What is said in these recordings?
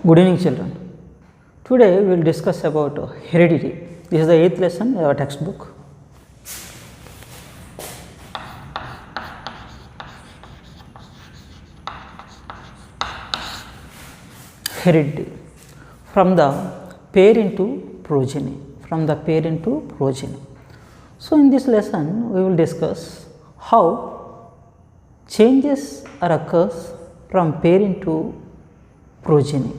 Good evening children. Today we will discuss about heredity. This is the 8th lesson in our textbook. Heredity, from the parent to progeny, So in this lesson we will discuss how changes occurs from parent to progeny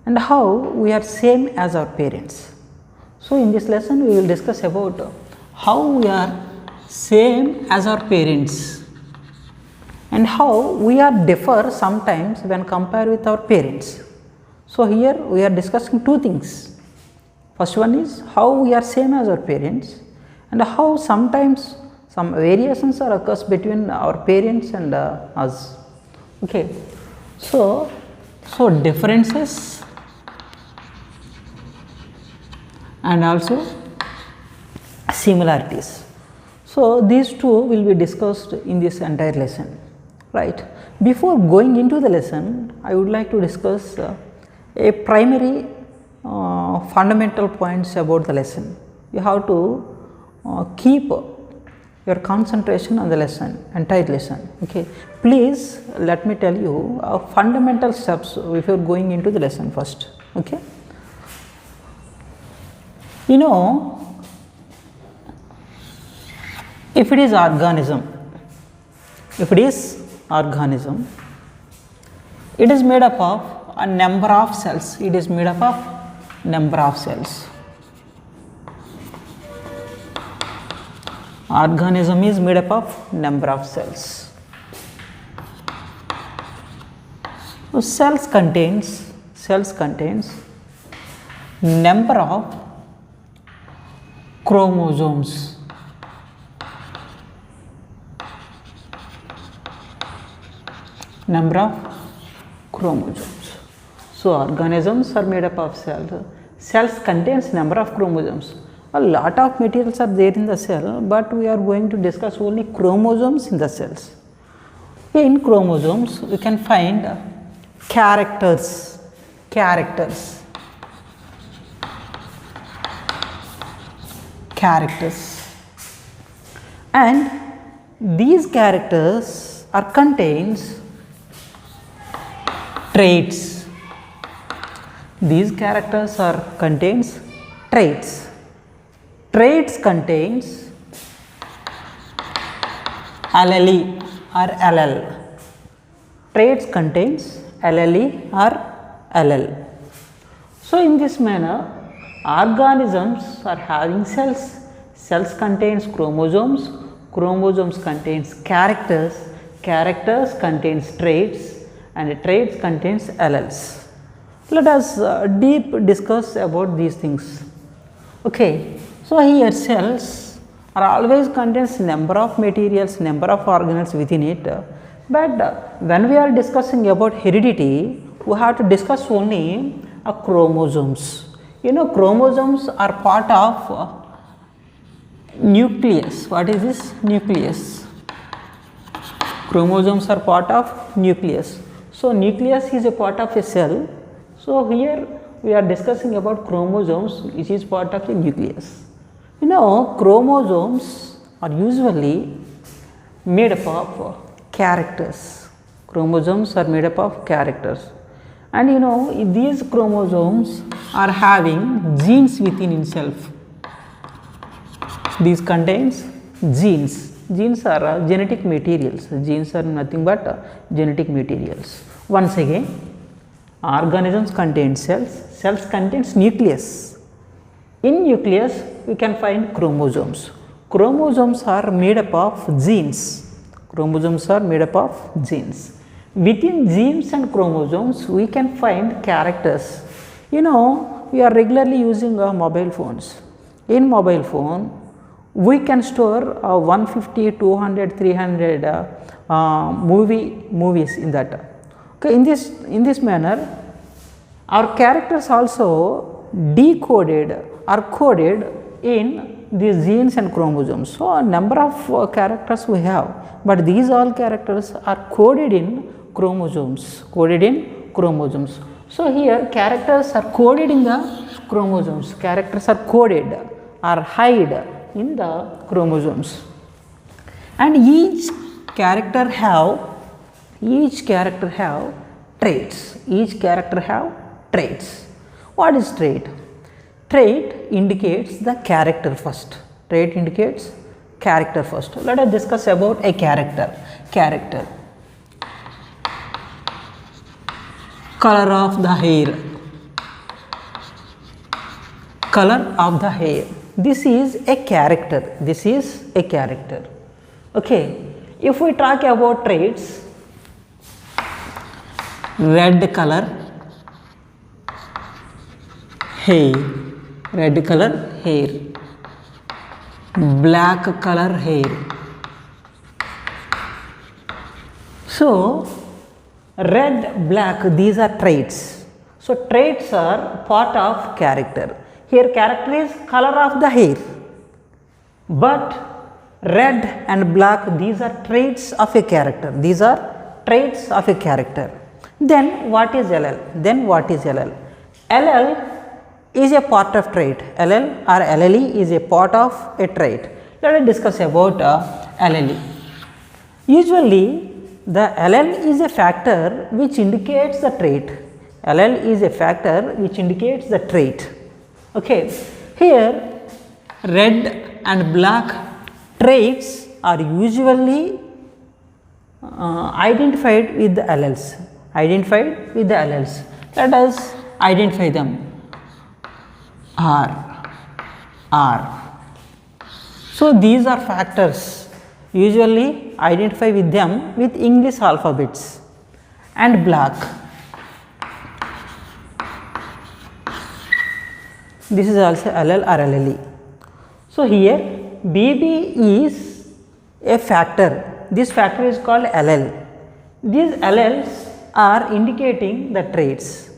and how we are same as our parents. So in this lesson we will discuss about how we are same as our parents and how we are differ sometimes when compared with our parents. So here we are discussing two things. First one is how we are same as our parents and how sometimes some variations are occurs between our parents and us. Okay. So differences and also similarities. So these two will be discussed in this entire lesson, right? Before going into the lesson, I would like to discuss a primary fundamental points about the lesson. You have to keep your concentration on the lesson, entire lesson. Okay, please let me tell you fundamental steps if you are going into the lesson first. Okay, you know, if it is organism, it is made up of a number of cells. Organism is made up of number of cells. So cells contains number of chromosomes. So organisms are made up of cells. Cells contains number of chromosomes. A lot of materials are there in the cell, but we are going to discuss only chromosomes in the cells. In chromosomes we can find characters. And these characters are contains traits. Traits contains allele or allele. So in this manner, organisms are having cells. Cells contains chromosomes. Chromosomes contains characters. Characters contains traits, and traits contains alleles. Let us deep discuss about these things. Okay. So here cells are always contains number of materials, number of organelles within it, but when we are discussing about heredity, we have to discuss only chromosomes. You know, chromosomes are part of nucleus. What is this? Nucleus. Chromosomes are part of nucleus. So nucleus is a part of a cell. So here we are discussing about chromosomes, which is part of a nucleus. You know, chromosomes are usually made up of characters. And you know, these chromosomes are having genes within itself. These contains genes. Genes are genetic materials. Genes are nothing but genetic materials. Once again, organisms contain cells. Cells contains nucleus. In nucleus we can find chromosomes. Chromosomes are made up of genes. Within genes and chromosomes we can find characters. You know, we are regularly using mobile phones. In mobile phone we can store 150, 200, 300 movies in that. Okay, in this manner our characters also decoded or coded in these genes and chromosomes. So a number of characters we have, but these all characters are coded in chromosomes. So here characters are coded in the chromosomes, characters are coded or hide in the chromosomes, and each character have traits, each character have traits. What is trait? Trait indicates the character first, trait indicates character first. Let us discuss about a character. Color of the hair, color of the hair, this is a character, this is a character. Okay, if we talk about traits, red color hair, red color hair, black color hair. So red, black, these are traits. So traits are part of character. Here character is color of the hair, but red and black, these are traits of a character, these are traits of a character. Then what is LL? LL is a part of trait, LL or LLE is a part of a trait. Let us discuss about LLE. Usually the LL is a factor which indicates the trait, LL is a factor which indicates the trait. Okay, here red and black traits are usually identified with the alleles, Let us identify them. R. So these are factors usually identify with them with English alphabets. And black, this is also LL or LLE. So here BB is a factor, this factor is called LL. These LLs are indicating the traits.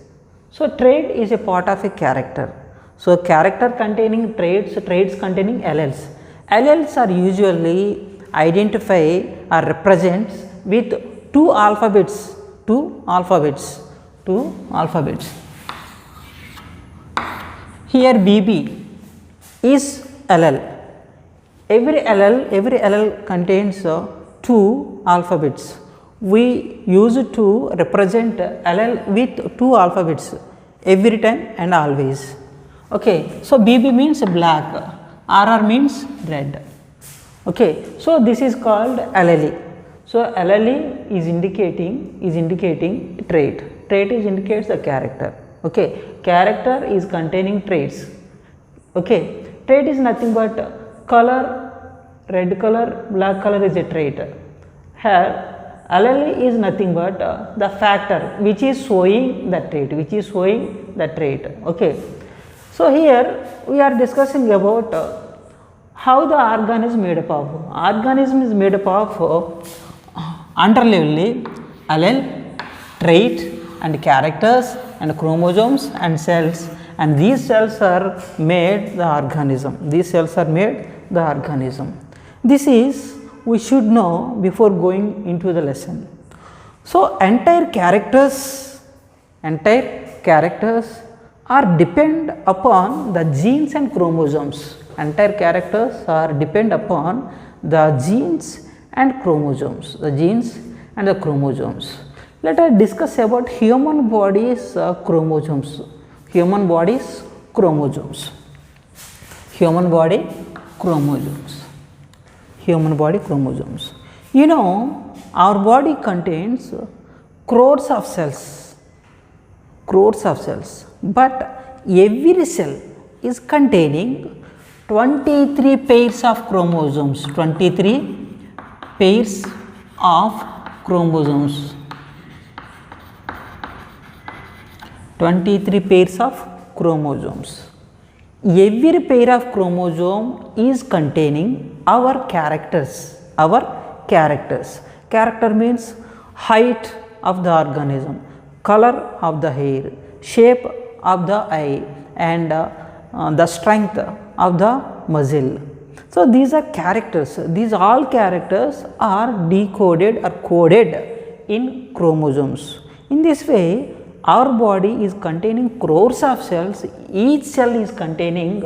So trait is a part of a character. So character containing traits, traits containing LLs. LLs are usually identify or represents with two alphabets. Here BB is LL. Every LL contains two alphabets. We use to represent LL with two alphabets every time and always. Okay, so BB means black, RR means red. Okay, so this is called LLE. So LLE is indicating trait. Trait is indicates the character. Okay, character is containing traits. Okay, trait is nothing but color, red color, black color is a trait. Here LLE is nothing but the factor which is showing the trait, Okay. So here we are discussing about how the organ is made up of. Organism is made up of underlevelly allele, trait and characters and chromosomes and cells, and these cells are made the organism. This is we should know before going into the lesson. So entire characters are depend upon the genes and chromosomes. Entire characters are depend upon the genes and chromosomes. Let us discuss about human body's chromosomes. Human body chromosomes. You know, our body contains crores of cells, but every cell is containing 23 pairs of chromosomes, 23 pairs of chromosomes, 23 pairs of chromosomes. Every pair of chromosome is containing our characters. Character means height of the organism, color of the hair, shape of the eye, and the strength of the muscle. So these are characters. These all characters are decoded or coded in chromosomes. In this way, our body is containing crores of cells. Each cell is containing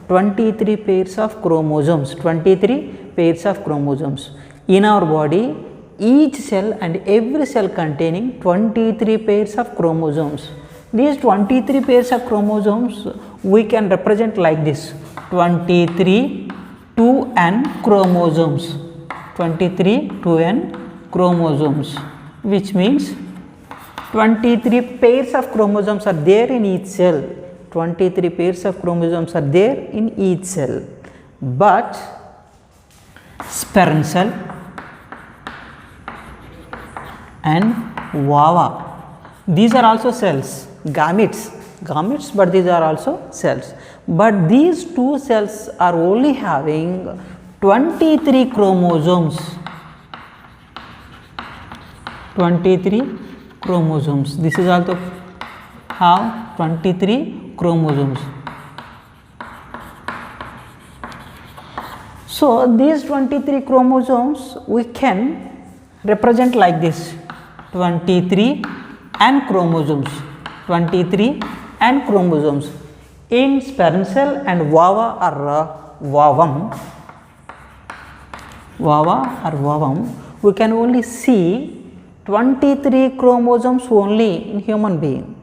23 pairs of chromosomes. 23 pairs of chromosomes. In our body, each cell and every cell containing 23 pairs of chromosomes. These 23 pairs of chromosomes we can represent like this: 23 2n chromosomes. 23 2n chromosomes, which means 23 pairs of chromosomes are there in each cell. 23 pairs of chromosomes are there in each cell. But sperm cell and ova, these are also cells, gametes, but these are also cells. But these two cells are only having 23 chromosomes. 23 chromosomes. This is also have 23 chromosomes. So these 23 chromosomes we can represent like this: 23 and chromosomes. 23 and chromosomes. In sperm cell and ova or ovum, we can only see 23 chromosomes only in human being.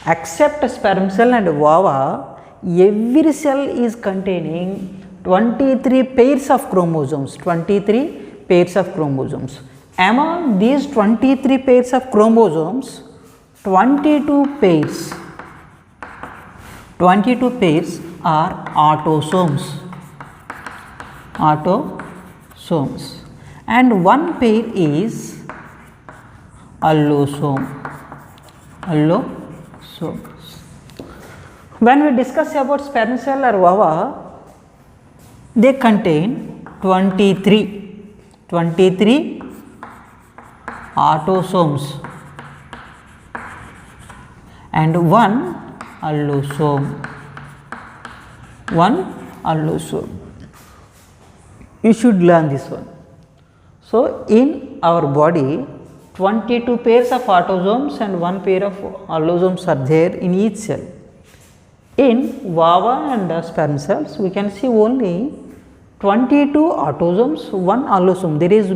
Except sperm cell and ova, every cell is containing 23 pairs of chromosomes. 23 pairs of chromosomes. Among these 23 pairs of chromosomes, 22 pairs are autosomes. And one pair is allosome. When we discuss about sperm cell or ova, they contain 23 autosomes and one allosome. You should learn this one. So in our body, 22 pairs of autosomes and one pair of allosomes are there in each cell. In ova and sperm cells, we can see only 22 autosomes, one allosome. There is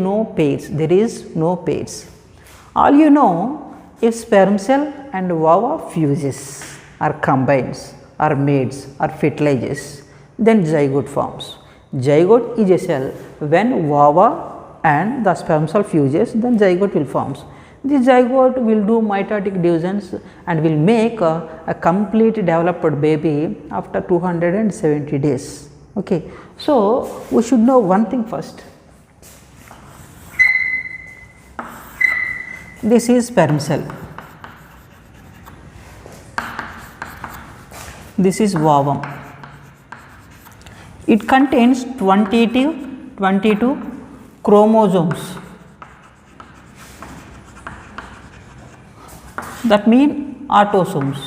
no pairs. All you know, if sperm cell and ova fuses or combines or mates or fertilizes, then zygote forms. Zygote is a cell. When ova and the sperm cell fuses, then zygote will forms. This zygote will do mitotic divisions and will make a complete developed baby after 270 days. Okay. So we should know one thing first. This is sperm cell. This is ovum. It contains 22 chromosomes. That means autosomes,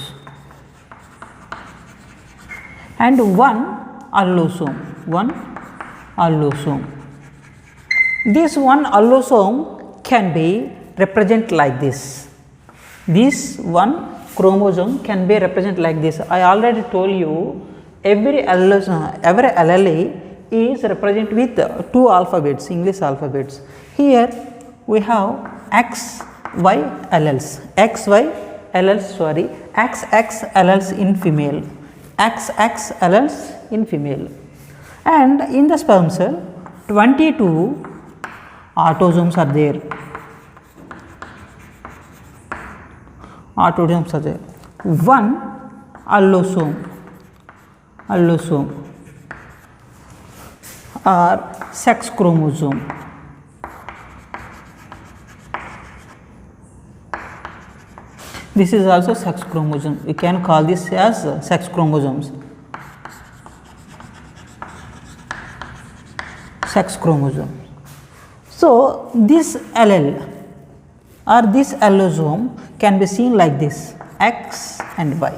and one allosome. This one allosome can be represented like this. This one chromosome can be represented like this. I already told you every allele is represented with two alphabets, English alphabets. Here we have X, Y alleles, XX alleles in female, XX alleles in female, and in the sperm cell 22 autosomes are there. One allosome or sex chromosome. This is also sex chromosome. We can call this as sex chromosomes. Sex chromosome. So this allele or this allosome can be seen like this: X and Y.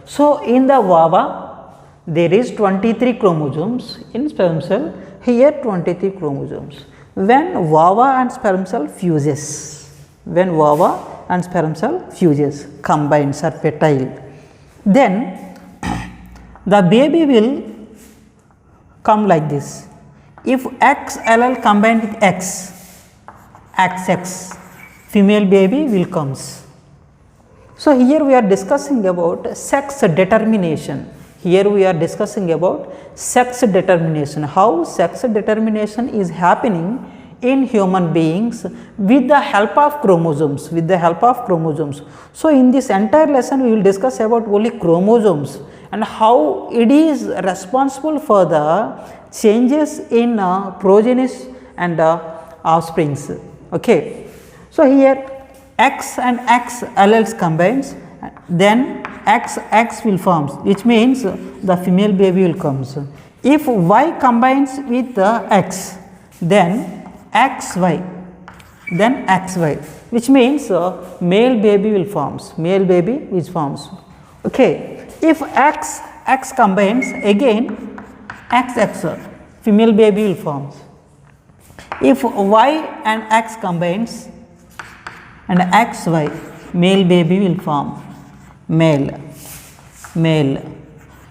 So in the ova there is 23 chromosomes. In sperm cell here 23 chromosomes. When ova and sperm cell fuses, and sperm cell fuses, combines or fertile. Then the baby will come like this. If X allele combined with X, XX, female baby will comes. So here we are discussing about sex determination. Here we are discussing about sex determination, how sex determination is happening in human beings with the help of chromosomes, with the help of chromosomes. So in this entire lesson we will discuss about only chromosomes and how it is responsible for the changes in progenies and offsprings. Okay. So here X and X alleles combines, then XX will forms, which means the female baby will comes. If Y combines with X, then XY, which means male baby will forms, male baby which forms. Okay. If X combines, again XX, female baby will forms. If Y and X combines and XY, male baby will form, male.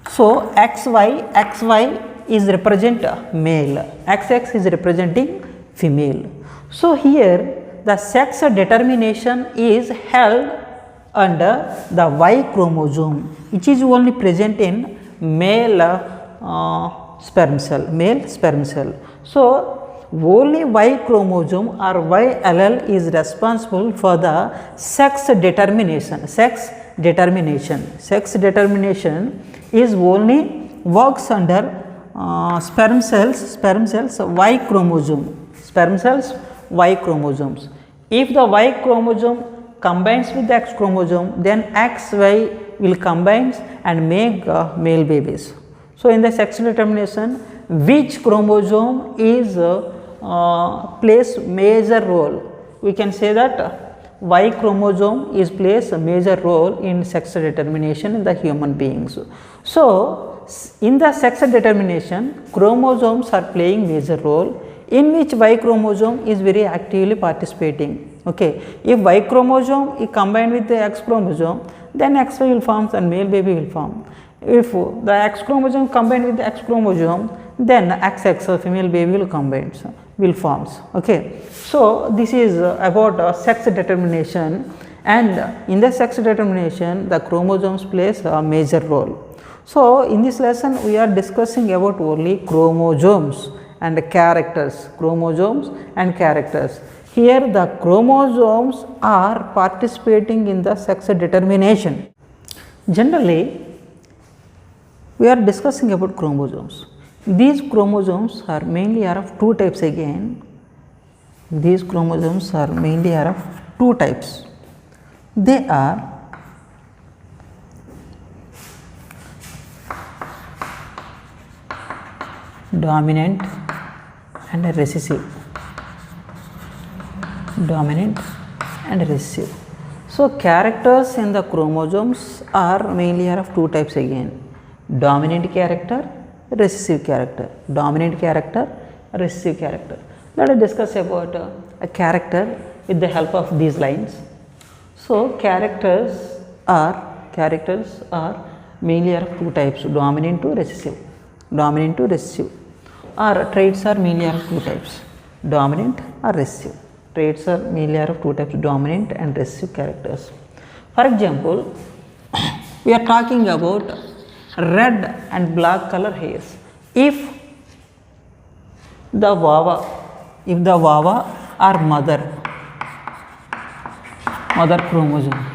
So XY is represent male, XX is representing female. So here the sex determination is held under the Y chromosome, which is only present in male sperm cell, So only Y chromosome or Y allele is responsible for the sex determination. Sex determination is only works under sperm cells Y chromosome, Y chromosomes. If the Y chromosome combines with the X chromosome, then XY will combine and make male babies. So in the sex determination, which chromosome is plays major role? We can say that Y chromosome is plays a major role in sex determination in the human beings. So in the sex determination, chromosomes are playing major role, in which Y chromosome is very actively participating. Okay. If Y chromosome is combined with the X chromosome, then XY will form and male baby will form. If the X chromosome combined with the X chromosome, then XX, female baby will forms. Okay. So this is about sex determination, and in the sex determination the chromosomes plays a major role. So in this lesson we are discussing about only chromosomes and characters, Here the chromosomes are participating in the sex determination. Generally we are discussing about chromosomes. These chromosomes are mainly are of two types again. These chromosomes are mainly are of two types. They are dominant and recessive. So characters in the chromosomes are mainly are of two types again. Dominant character, recessive character. Let us discuss about a character with the help of these lines. So characters are mainly are of two types, dominant to recessive. Or traits are mainly are of two types, dominant or recessive. Traits are mainly are of two types, dominant and recessive characters. For example, we are talking about red and black color hairs. If the vava are mother chromosome,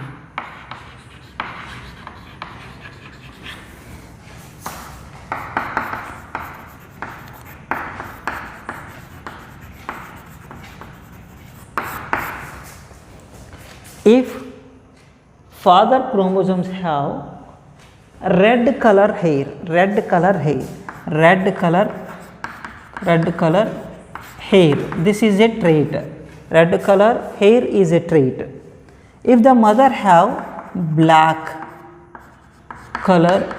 if father chromosomes have red color hair, this is a trait. Red color hair is a trait. If the mother have black color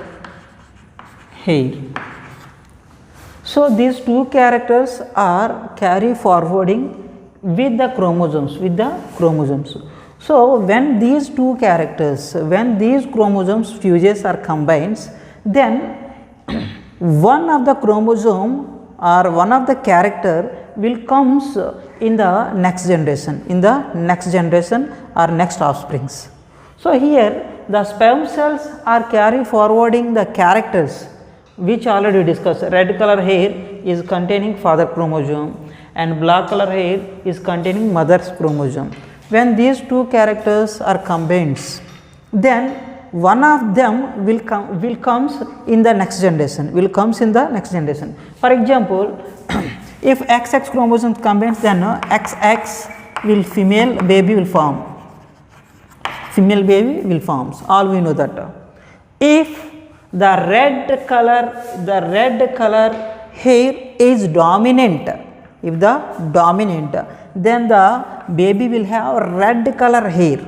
hair, so these two characters are carry forwarding with the chromosomes. So, when these two characters, when these chromosomes fuses or combines, then one of the chromosome or one of the character will comes in the next generation, or next offsprings. So, here the sperm cells are carry forwarding the characters which already discussed. Red color hair is containing father chromosome and black color hair is containing mother's chromosome. When these two characters are combined, then one of them will comes in the next generation, For example, if XX chromosome combines, then XX will female baby will form, all we know that. If the red color hair is dominant, then the baby will have red color hair.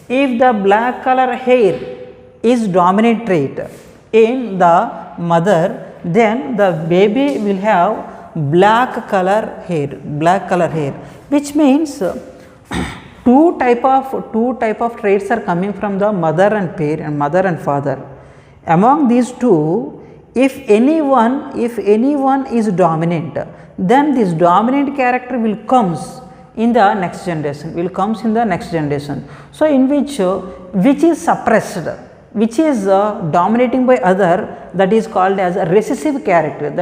If the black color hair is dominant trait in the mother, then the baby will have black color hair, which means two type of traits are coming from the mother and father. Among these two, if anyone is dominant, then this dominant character will comes in the next generation, So, in which is suppressed, which is dominating by other, that is called as a recessive character,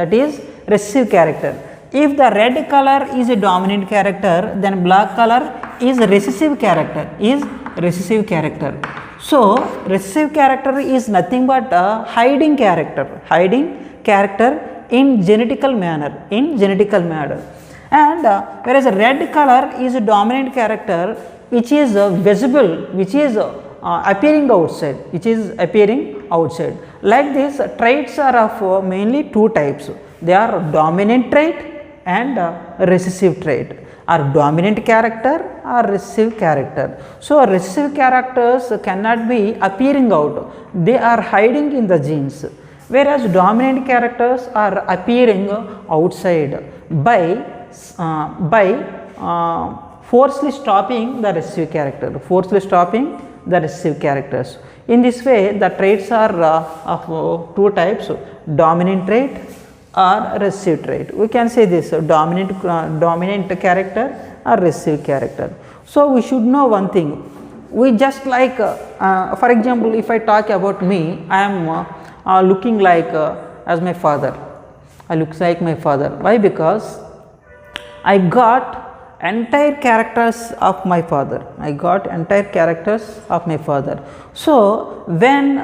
If the red color is a dominant character, then black color is a recessive character, So, recessive character is nothing but a hiding character in genetical manner, and whereas red color is a dominant character which is visible, which is appearing outside, Like this, traits are of mainly two types. They are dominant trait and recessive trait, or dominant character or recessive character. So, recessive characters cannot be appearing out, they are hiding in the genes, whereas dominant characters are appearing outside by forcefully stopping the recessive characters. In this way, the traits are of two types, dominant trait or recessive trait. We can say this, dominant character or recessive character. So, we should know one thing. We just like, for example, if I talk about me, I am looking like as my father. Why? Because I got entire characters of my father. So, when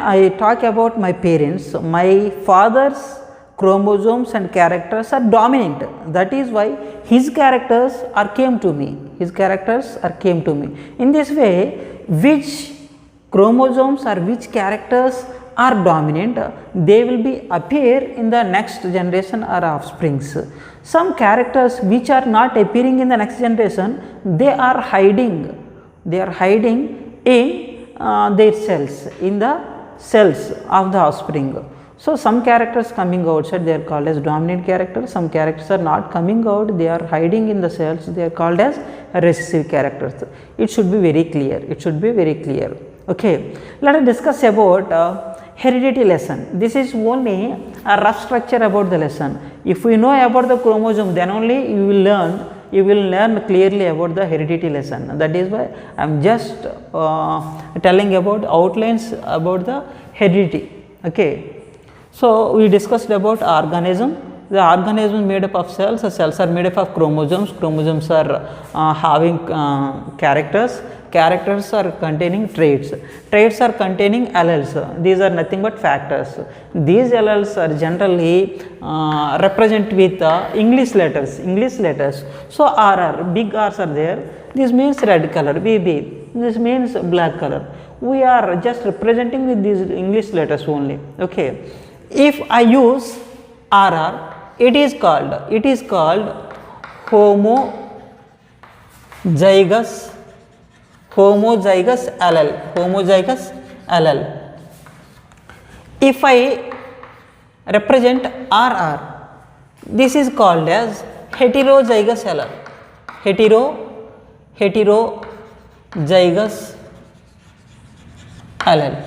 I talk about my parents, my father's chromosomes and characters are dominant. That is why his characters are came to me. In this way, which chromosomes or which characters are dominant, they will be appear in the next generation or offsprings. Some characters which are not appearing in the next generation, they are hiding in their cells, in the cells of the offspring. So, some characters coming outside, they are called as dominant characters. Some characters are not coming out, they are hiding in the cells, they are called as recessive characters. It should be very clear. Okay. Let us discuss about heredity lesson. This is only a rough structure about the lesson. If we know about the chromosome, then only you will learn clearly about the heredity lesson. That is why I am just telling about outlines about the heredity. Okay. So, we discussed about organism. The organism is made up of cells. The cells are made up of chromosomes. Chromosomes are having characters. Characters are containing traits. Traits are containing alleles. These are nothing but factors. These alleles are generally represent with English letters. So, RR, big R's are there. This means red color, BB. This means black color. We are just representing with these English letters only. Okay. If I use RR, it is called homozygous allele. If I represent RR, this is called as heterozygous allele. heterozygous allele.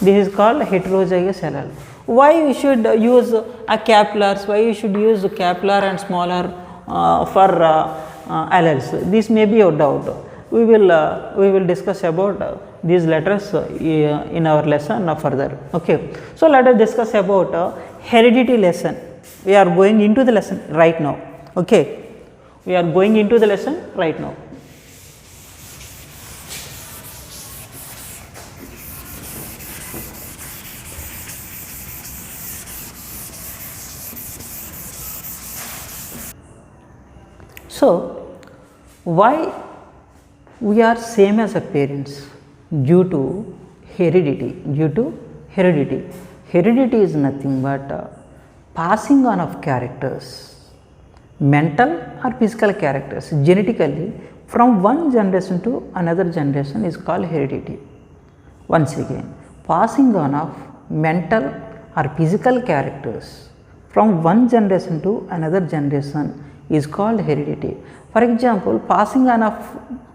This is called heterozygous allele. Why we should use a capillars? Why we should use capillar and smaller for alleles? This may be a doubt. We will discuss about these letters in our lesson further. Okay. So let us discuss about heredity lesson. We are going into the lesson right now. Okay. We are going into the lesson right now. So, why we are same as our parents? Due to heredity. Heredity is nothing but passing on of characters, mental or physical characters genetically from one generation to another generation is called heredity. Once again, passing on of mental or physical characters from one generation to another generation is called heredity. For example, passing on of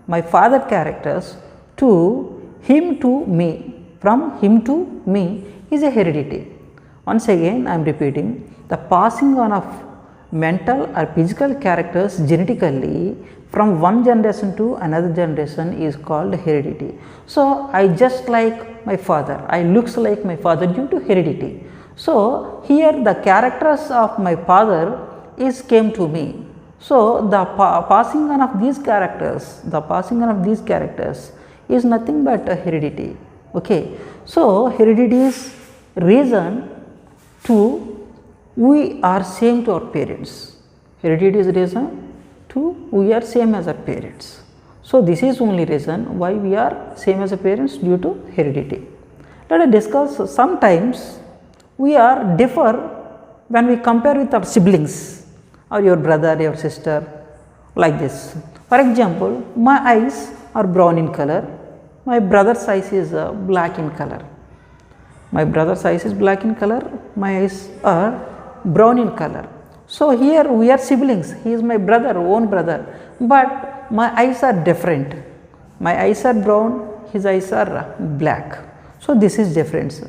my father characters to him to me, from him to me is a heredity. Once again I am repeating, the passing on of mental or physical characters genetically from one generation to another generation is called heredity. So, I just like my father, I looks like my father due to heredity. So, here the characters of my father is came to me. So, the passing on of these characters, is nothing but a heredity. Okay. So, heredity is reason to we are same to our parents. Heredity is reason to we are same as our parents. So, this is only reason why we are same as our parents due to heredity. Let us discuss sometimes we are differ when we compare with our siblings or your brother, your sister, like this. For example, my eyes are brown in color, my brother's eyes is black in color. My brother's eyes is black in color, my eyes are brown in color. So, here we are siblings, he is my brother, own brother, but my eyes are different. My eyes are brown, his eyes are black. So, this is difference.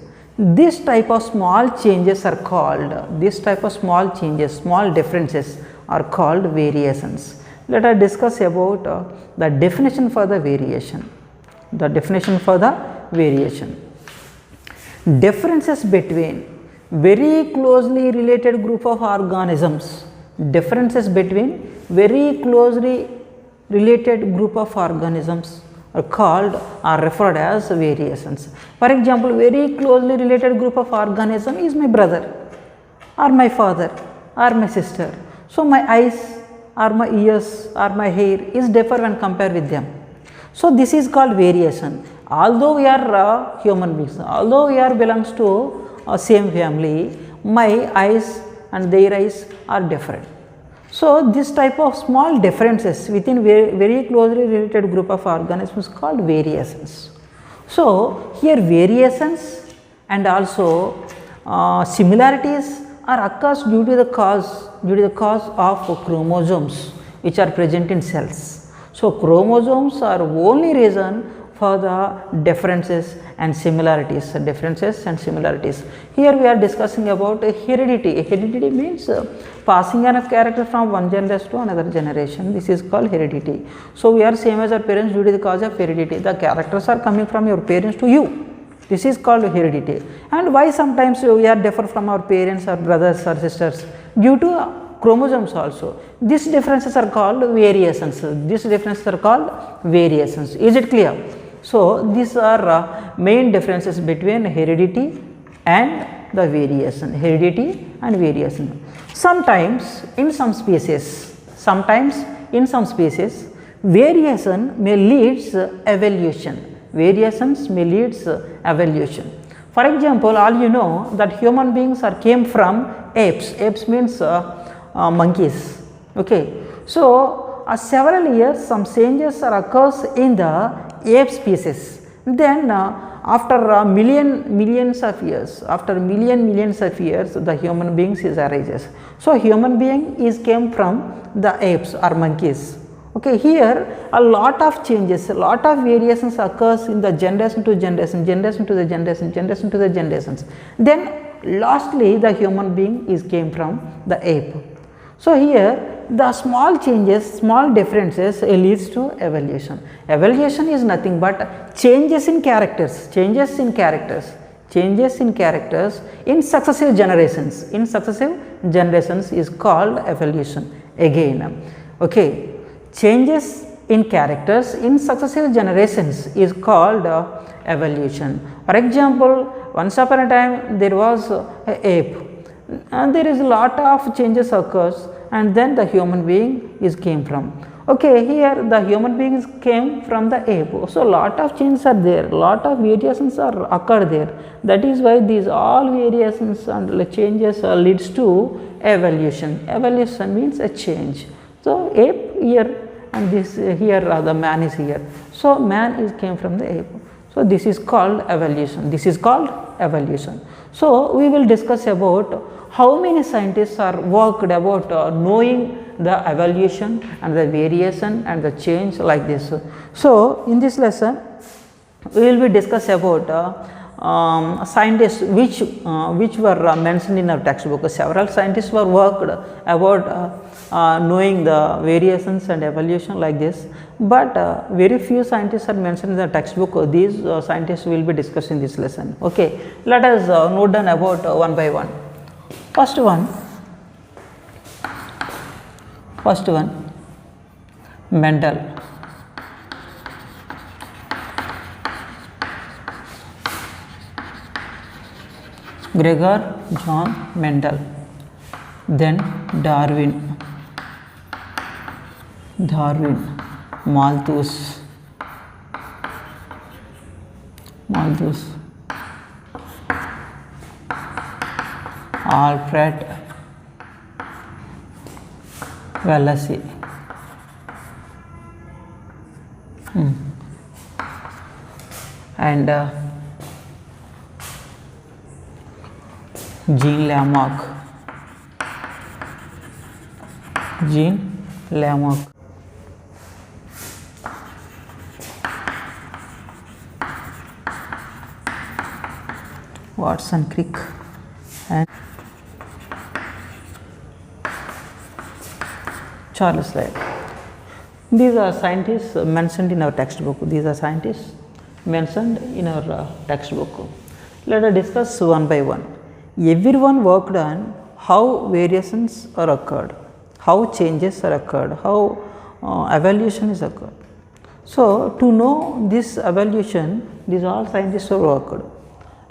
This type of small changes are called, small differences are called variations. Let us discuss about the definition for the variation. Differences between very closely related group of organisms, are called or referred as variations. For example, very closely related group of organism is my brother or my father or my sister. So, my eyes or my ears or my hair is differ when compared with them. So, this is called variation. Although we are human beings, although we are belongs to same family, my eyes and their eyes are different. So, this type of small differences within very closely related group of organisms is called variations. So, here variations and also similarities are occurs due to the cause of chromosomes which are present in cells. So, chromosomes are only reason for the differences and similarities. Here we are discussing about heredity. Heredity means passing on of character from one generation to another generation. This is called heredity. So, we are same as our parents due to the cause of heredity. The characters are coming from your parents to you. This is called heredity. And why sometimes we are differ from our parents or brothers or sisters? Due to chromosomes also. These differences are called variations. Is it clear? So, these are main differences between heredity and the variation. Sometimes in some species, variation may leads evolution. For example, all you know that human beings came from apes. Apes means monkeys. Okay. So, several years some changes occurs in the ape species. Then after millions of years, after millions of years, the human beings is arises. So human being is came from the apes or monkeys. Okay, here a lot of changes, a lot of variations occurs in the generation to generation, generation to the generation, generation to the generations. Then lastly the human being is came from the ape. So here the small changes, small differences leads to evolution. Evolution is nothing but changes in characters, changes in characters, changes in characters in successive generations. In successive generations is called evolution again. Okay, changes in characters in successive generations is called evolution. For example, once upon a time there was a ape, and there is a lot of changes occurs, and then the human being is came from. Okay, here the human beings came from the ape. So lot of changes are there, lot of variations are occur there. That is why these all variations and changes leads to evolution. Evolution means a change. So ape here, and this here the man is here. So man is came from the ape. So this is called evolution. This is called evolution. So we will discuss about how many scientists are worked about knowing the evolution and the variation and the change like this. So in this lesson we will be discuss about scientists which were mentioned in our textbook. Several scientists were worked about knowing the variations and evolution like this, but very few scientists are mentioned in the textbook. These scientists will be discussed in this lesson. Okay, let us note down about one by one. First one, Mendel. Gregor John Mendel. Then Darwin, Malthus, Alfred Wallace, and Jean Lamarck. Watson Crick and Charles Lyell. These are scientists mentioned in our textbook. These are scientists mentioned in our textbook. Let us discuss one by one. Everyone worked on how variations are occurred, how changes are occurred, how evolution is occurred. So to know this evolution, these all scientists are worked.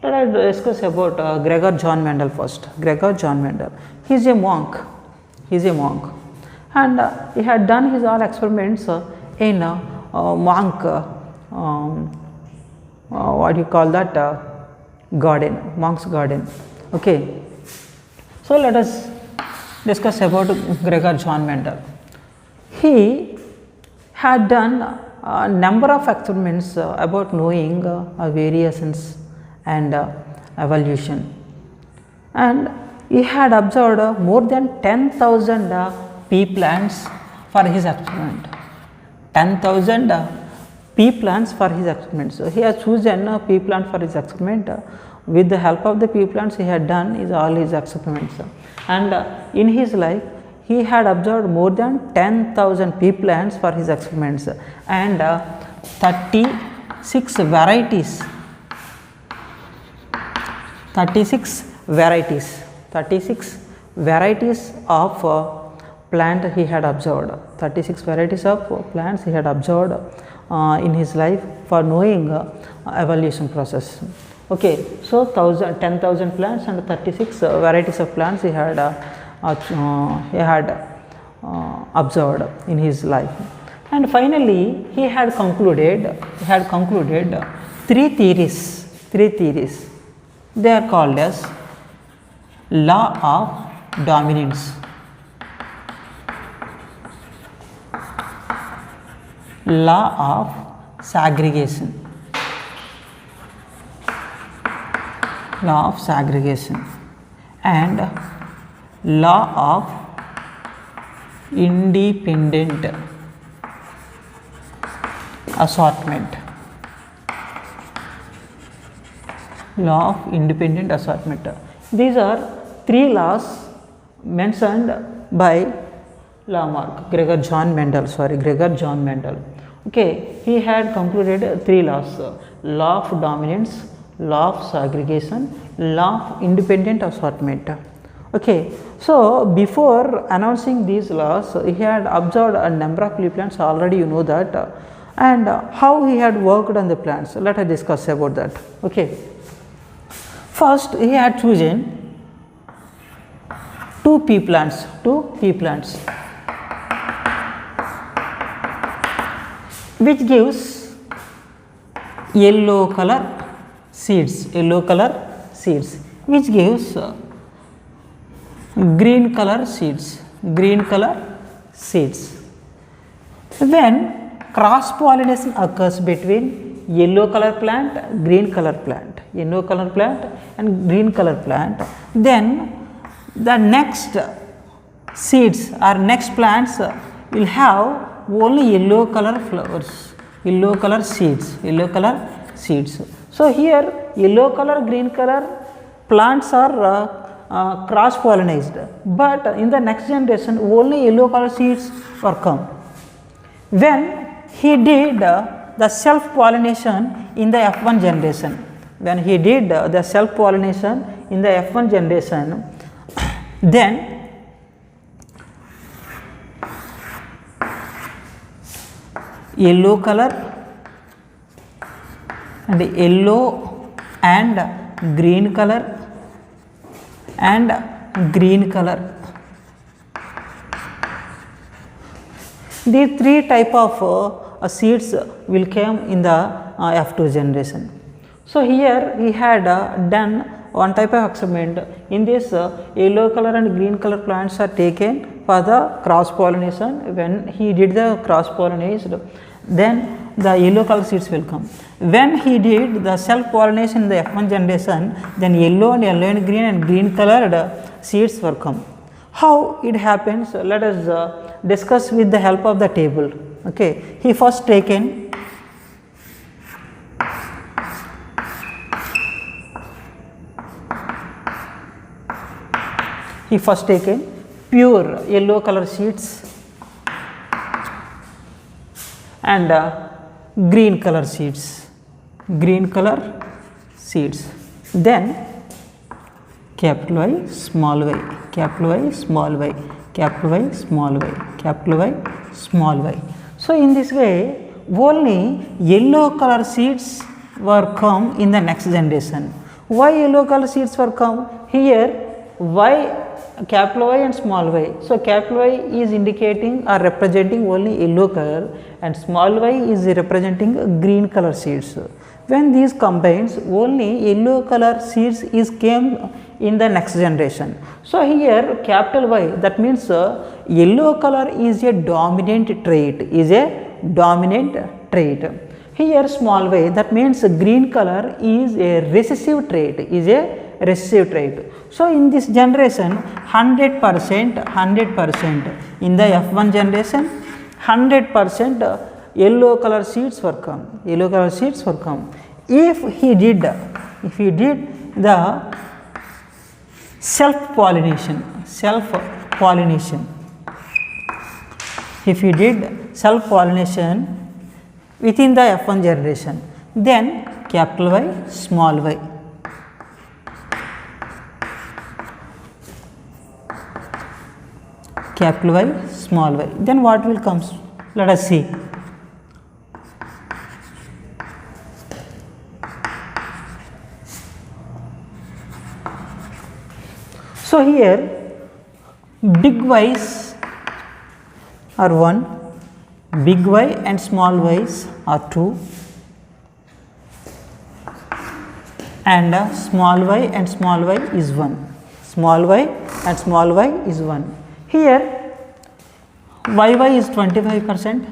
Let us discuss about Gregor John Mendel first. Gregor John Mendel, he is a monk. And he had done his all experiments in monk, what do you call that, garden, monk's garden. Okay. So let us discuss about Gregor John Mendel. He had done a number of experiments about knowing variations and evolution, and he had observed more than 10,000 pea plants for his experiment. 10,000 pea plants for his experiment. So he has chosen a pea plant for his experiment. With the help of the pea plants, he had done all his experiments, and in his life he had observed more than 10,000 pea plants for his experiments, and 36 varieties. 36 varieties of plant he had observed. 36 varieties of plants he had observed in his life for knowing evolution process. Okay, so 10,000 plants and 36 varieties of plants he had observed in his life, and finally he had concluded three theories. They are called as law of dominance, law of segregation, law of segregation and law of independent assortment. Law of independent assortment. These are three laws mentioned by Lamarck, Gregor John Mendel. Okay, he had concluded three laws: law of dominance, law of segregation, law of independent assortment. Okay, so before announcing these laws, he had observed a number of pea plants, already you know that, and how he had worked on the plants. Let us discuss about that. Okay, first he had chosen two pea plants, which gives yellow color seeds, which gives green color seeds. When cross pollination occurs between yellow color plant, green color plant, and green color plant, then the next seeds or next plants will have only yellow color flowers, yellow color seeds. So here yellow color, green color plants are cross pollinized, but in the next generation only yellow color seeds were come. When he did the self pollination in the F1 generation, then yellow color and green color these three type of seeds will come in the F2 generation. So here he had done one type of experiment. In this yellow color and green color plants are taken for the cross pollination. When he did the cross pollination, then the yellow color seeds will come. When he did the self pollination in the F1 generation, then yellow and green colored seeds were come. How it happens? Let us discuss with the help of the table. Okay, he first taken pure yellow color seeds and green color seeds. Then capital Y, small y, capital Y, small y, capital Y, small y, capital Y, small y. So in this way only yellow color seeds were come in the next generation. Why yellow color seeds were come? Here Y, capital Y and small y. So capital Y is indicating or representing only yellow color and small y is representing green color seeds. When these combines, only yellow color seeds is came in the next generation. So here capital Y, that means yellow color is a dominant trait, Here small y, that means green color is a recessive trait, So in this generation 100% in the F1 generation 100% yellow color seeds were come. If he did the self pollination, if he did self pollination within the F1 generation, then capital Y, small y, capital Y, small y, then what will come? Let us see. So here big Y's are 1, big Y and small y's are 2, and small y and small y is 1. Here YY is 25%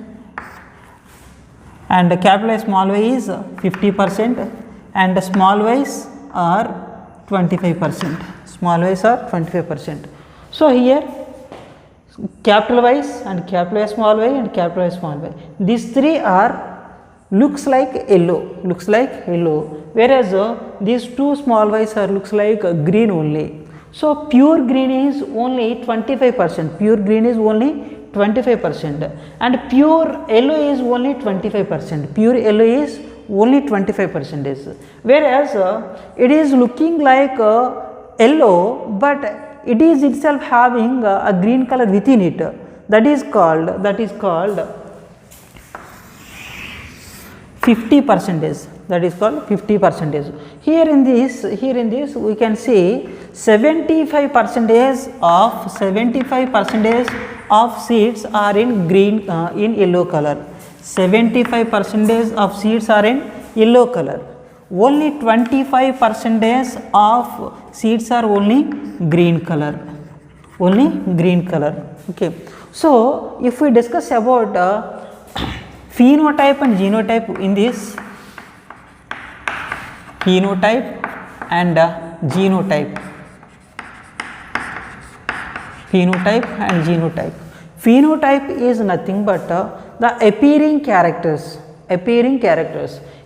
and capital Y small y is 50% and small y's are 25%. Small y's are 25%. So here capital Y's and capital Y small y and capital Y small y. These three are looks like yellow, whereas these two small y's are looks like green only. So pure green is only 25%, pure green is only 25% and pure yellow is only 25%, pure yellow is only 25%, whereas it is looking like yellow, but it is itself having a green color within it, that is called 50%, that is called 50%. Here in this we can see 75% of seeds are in green in yellow color. 75% of seeds are in yellow color. Only 25% of seeds are only green color. Okay. So if we discuss about phenotype and genotype in this, phenotype and genotype. Phenotype is nothing but the appearing characters.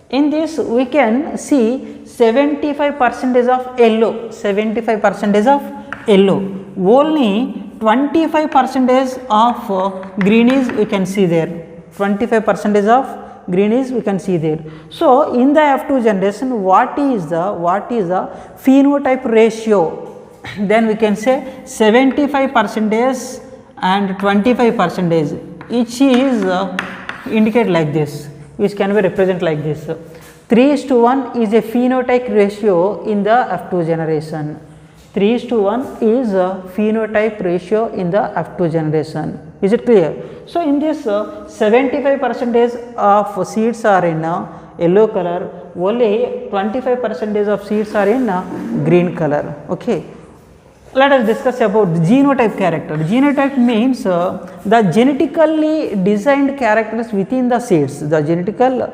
In this we can see 75% of yellow, only 25% of green is we can see there, 25% of green is we can see there. So in the F2 generation, what is the phenotype ratio? Then we can say 75% and 25%, each is indicated like this, which can be represented like this. 3:1 is a phenotype ratio in the F2 generation. 3:1 is a phenotype ratio in the F2 generation. Is it clear? So in this 75% of seeds are in yellow color, only 25% of seeds are in green color. Okay. Let us discuss about the genotype character. Genotype means the genetically designed characters within the seeds. The genetical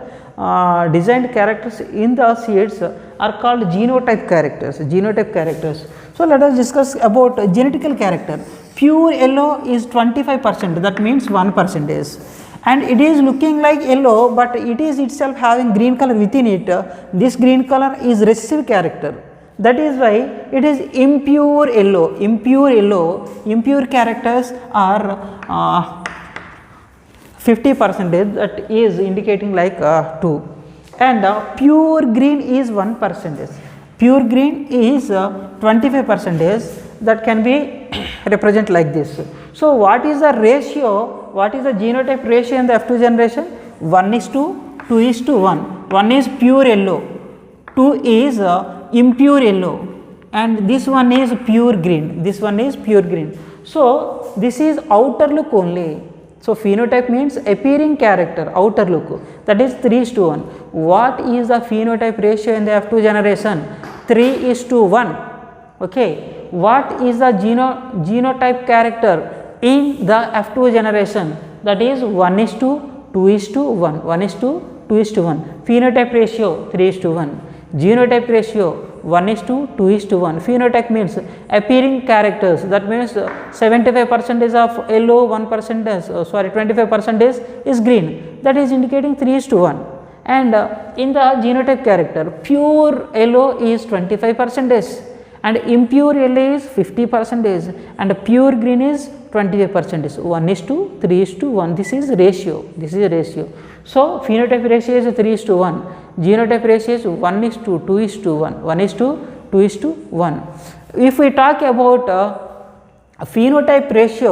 designed characters in the seeds are called genotype characters. So let us discuss about genetical character. Pure yellow is 25%, that means 1%, and it is looking like yellow, but it is itself having green color within it. This green color is recessive character. That is why it is impure yellow. Impure characters are 50%, that is indicating like 2, and pure green is 1%. Pure green is 25%, that can be represented like this. So what is the ratio? What is the genotype ratio in the F2 generation? 1:2:1. 1 is pure yellow, 2 is impure yellow, and this one is pure green. So this is outer look only. So phenotype means appearing character, outer look, that is 3:1. What is the phenotype ratio in the F2 generation? 3:1. Okay. What is the genotype character in the F2 generation? That is 1:2:1. 1:2:1. Phenotype ratio 3:1. Genotype ratio 1:2:1. Phenotype means appearing characters, that means 75% of yellow, 25% is green, that is indicating 3:1. And in the genotype character, pure yellow is 25% and impure yellow is 50% and pure green is 25%. 1:3:1. This is ratio. So phenotype ratio is 3:1. Genotype ratio is 1:2:1. 1:2:1. If we talk about phenotype ratio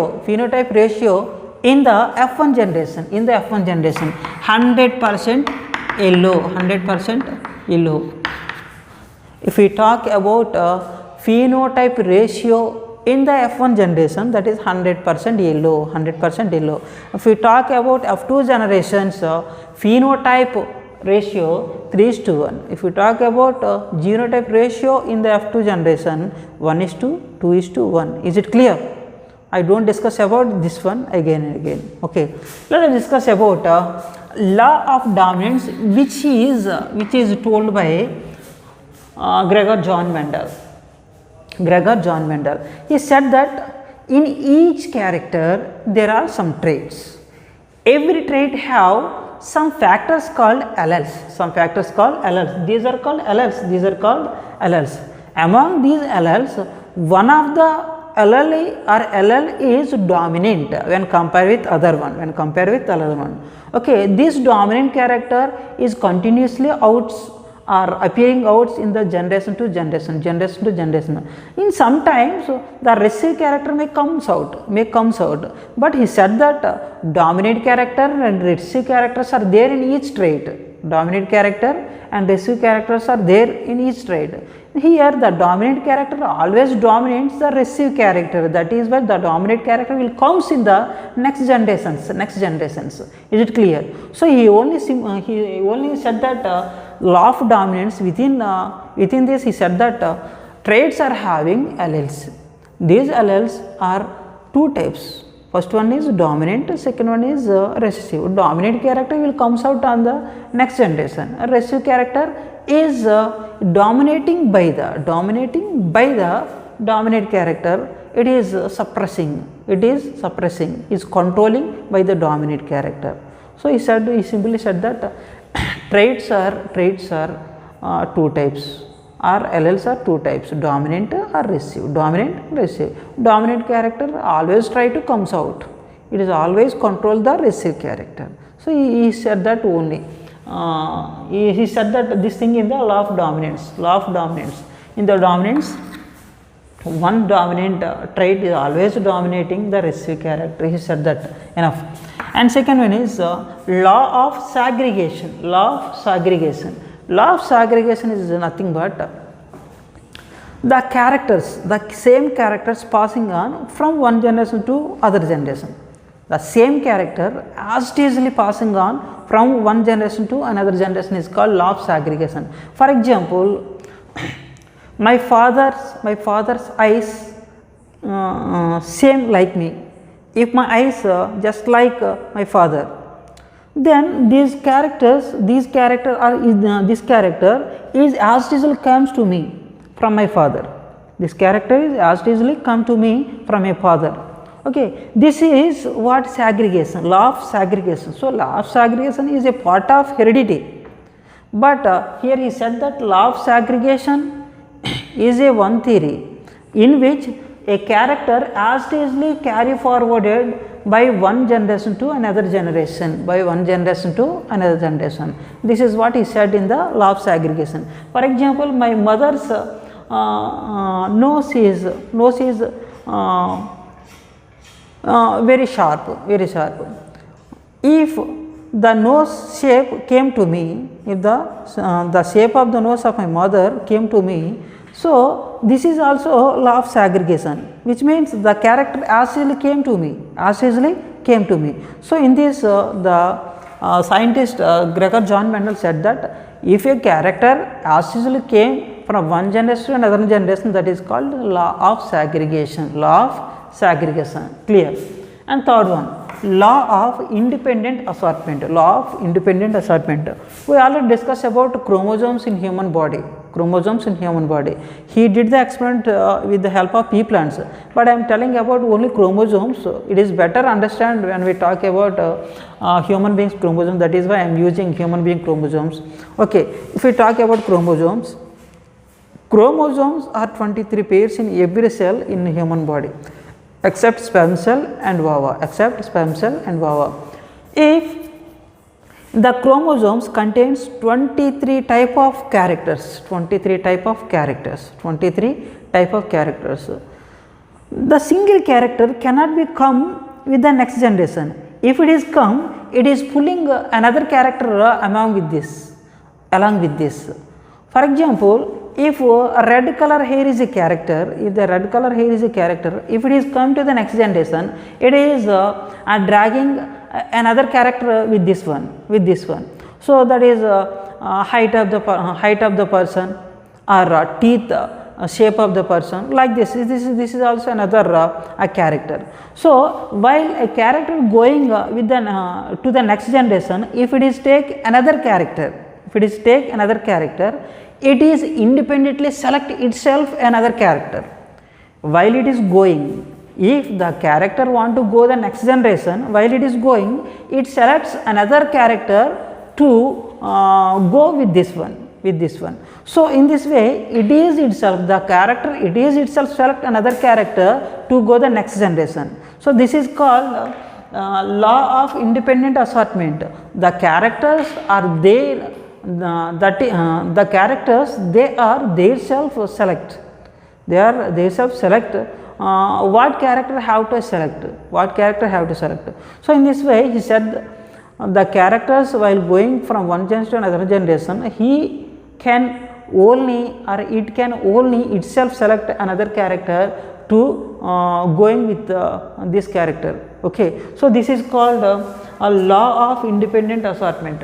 in the F1 generation, 100% yellow. If we talk about phenotype ratio in the F1 generation, that is 100% yellow. If we talk about F2 generations, phenotype ratio 3:1. If we talk about genotype ratio in the F2 generation, 1:2:1. Is it clear? I don't discuss about this one again and again. Okay. Let us discuss about law of dominance, which is told by Gregor John Mendel. He said that in each character there are some traits. Every trait have some factors called alleles. These are called alleles. Among these alleles, one of the allele is dominant when compared with other one. Okay, this dominant character is continuously appearing out in the generation to generation. In sometimes the recessive character may comes out, but he said that dominant character and recessive characters are there in each trait. Dominant character and recessive characters are there in each trait. Here the dominant character always dominates the recessive character. That is why the dominant character will comes in the next generations. Is it clear? So he only said that law of dominance. Within this he said that traits are having alleles. These alleles are two types. First one is dominant, second one is recessive. Dominant character will comes out on the next generation. A recessive character is dominating by the dominant character. It is suppressing, is controlling by the dominant character. So he simply said that traits are two types, or alleles are two types, dominant or recessive. Dominant character always try to comes out. It is always control the recessive character. So he said that only. He said that this thing in the law of dominance. In the dominance, one dominant trait is always dominating the recessive character. He said that enough. And second one is law of segregation. Law of segregation is nothing but the same characters passing on from one generation to other generation. The same character as it is passing on from one generation to another generation is called law of segregation. For example, my father's eyes same like me. If my eyes just like my father, then this character is as easily comes to me from my father. This character is as easily come to me from my father. Okay, this is what segregation, law of segregation. So law of segregation is a part of heredity, but here he said that law of segregation is a one theory in which a character as easily carry forwarded by one generation to another generation, This is what he said in the law of segregation. For example, my mother's nose is very sharp. If the nose shape came to me, if the shape of the nose of my mother came to me, so this is also law of segregation, which means the character as easily came to me. So in this the scientist Gregor John Mendel said that if a character as easily came from one generation to another generation, that is called law of segregation. Clear? And third one, law of independent assortment. We already discussed about chromosomes in human body. He did the experiment with the help of pea plants, but I am telling about only chromosomes. It is better understand when we talk about human beings chromosomes. That is why I am using human being chromosomes. Okay, if we talk about chromosomes are 23 pairs in every cell in the human body, except sperm cell and ova. If the chromosomes contains 23 type of characters, the single character cannot be come with the next generation. If it is come, it is pulling another character along with this. For example, if a red color hair is a character, if it is come to the next generation, it is dragging another character with this one. So that is height of the person, or teeth shape of the person, like this. This is also another a character. So while a character going with to the next generation, if it is take another character, it is independently select itself another character while it is going. If the character want to go the next generation, while it is going, it selects another character to go with this one. So in this way, it is itself the character, it is itself select another character to go the next generation. So this is called law of independent assortment. The characters are there, the characters, they are their self select. They are they self select what character have to select, So in this way, he said the characters while going from one generation to another generation, he can only or it can only itself select another character to going with this character. Okay. So this is called a law of independent assortment.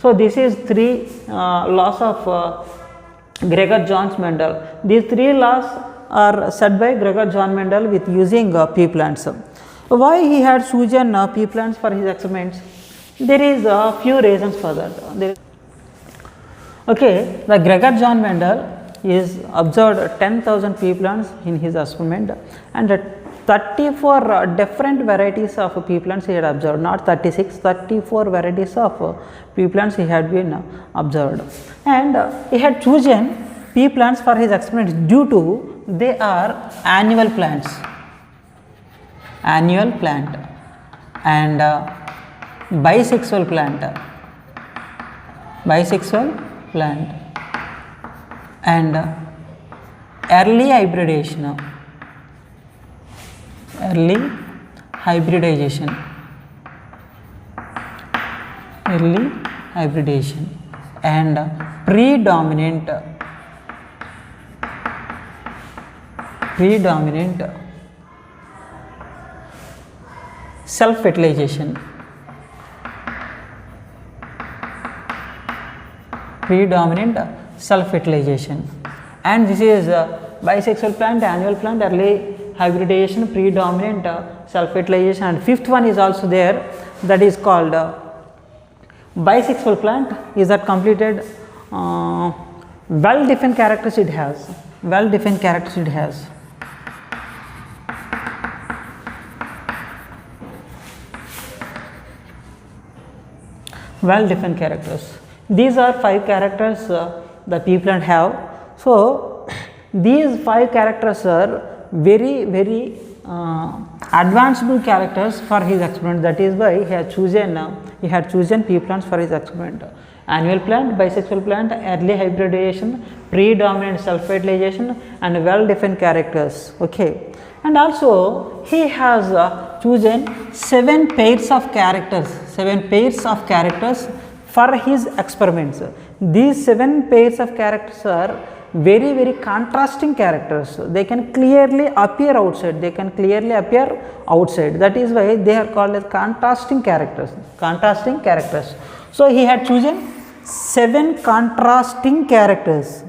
So this is three laws of Gregor John Mendel. These three laws are set by Gregor John Mendel with using pea plants. Why he had chosen pea plants for his experiments? There is a few reasons for that. The Gregor John Mendel is observed 10,000 pea plants in his experiment, and 34 different varieties of pea plants he had observed, not 36, 34 varieties of pea plants he had been observed, and he had chosen pea plants for his experiments due to they are annual plant and bisexual plant and early hybridization and predominant self-fertilization. And this is bisexual plant, annual plant, early hybridization, predominant self-fertilization, and fifth one is also there, that is called bisexual plant. Is that completed? Well defined characters it has. Well defined characters. These are 5 characters the pea plant have. So these 5 characters are very advanced characters for his experiment. That is why he had chosen pea plants for his experiment. Annual plant, bisexual plant, early hybridization, predominant self-fertilization, and well-defined characters. Okay, and also he has chosen 7 pairs of characters. For his experiments. These 7 pairs of characters are very contrasting characters. They can clearly appear outside. That is why they are called as contrasting characters. So he had chosen 7 contrasting characters.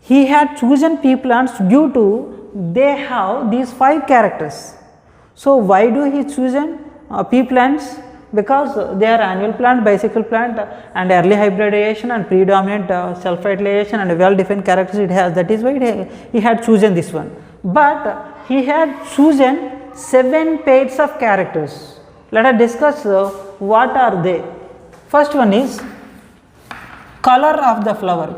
He had chosen pea plants due to they have these 5 characters. So why do he chosen pea plants? Because they are annual plant, bisexual plant, and early hybridization and predominant self-fertilization and well defined characters it has. That is why he had chosen this one. But he had chosen 7 pairs of characters. Let us discuss what are they. First one is color of the flower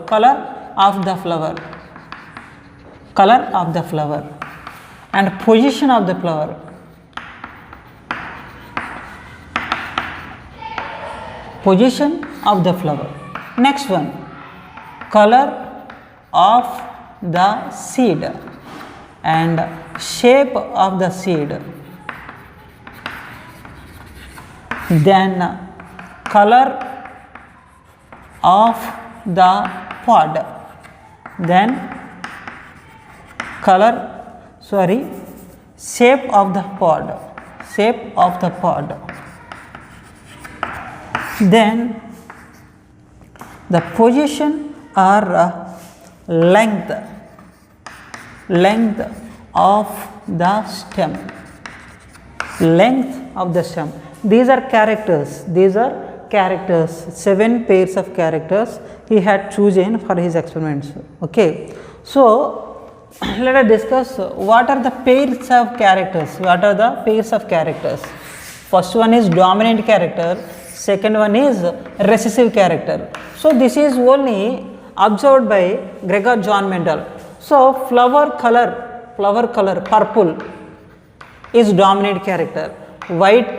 and position of the flower. Next one, color of the seed and shape of the seed. Then color of the pod. Shape of the pod. Then the position or length of the stem. These are characters characters, 7 pairs of characters he had chosen for his experiments. Okay. So, let us discuss what are the pairs of characters. What are the pairs of characters? First one is dominant character, second one is recessive character. So, this is only observed by Gregor John Mendel. So, flower color purple is dominant character, white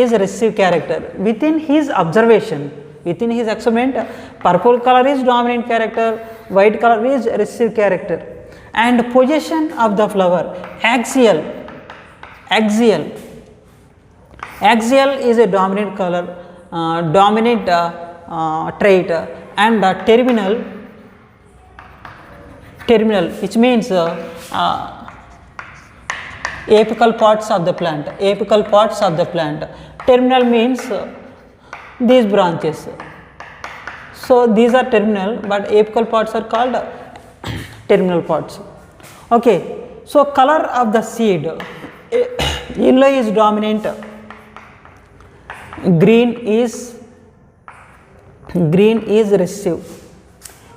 is recessive character. Within his observation, within his experiment, purple color is dominant character, white color is recessive character. And position of the flower, axial is a dominant color, dominant trait, and terminal, which means apical parts of the plant, terminal means these branches. So, these are terminal, but apical parts are called terminal parts. Okay. So, color of the seed, yellow is dominant, green is recessive.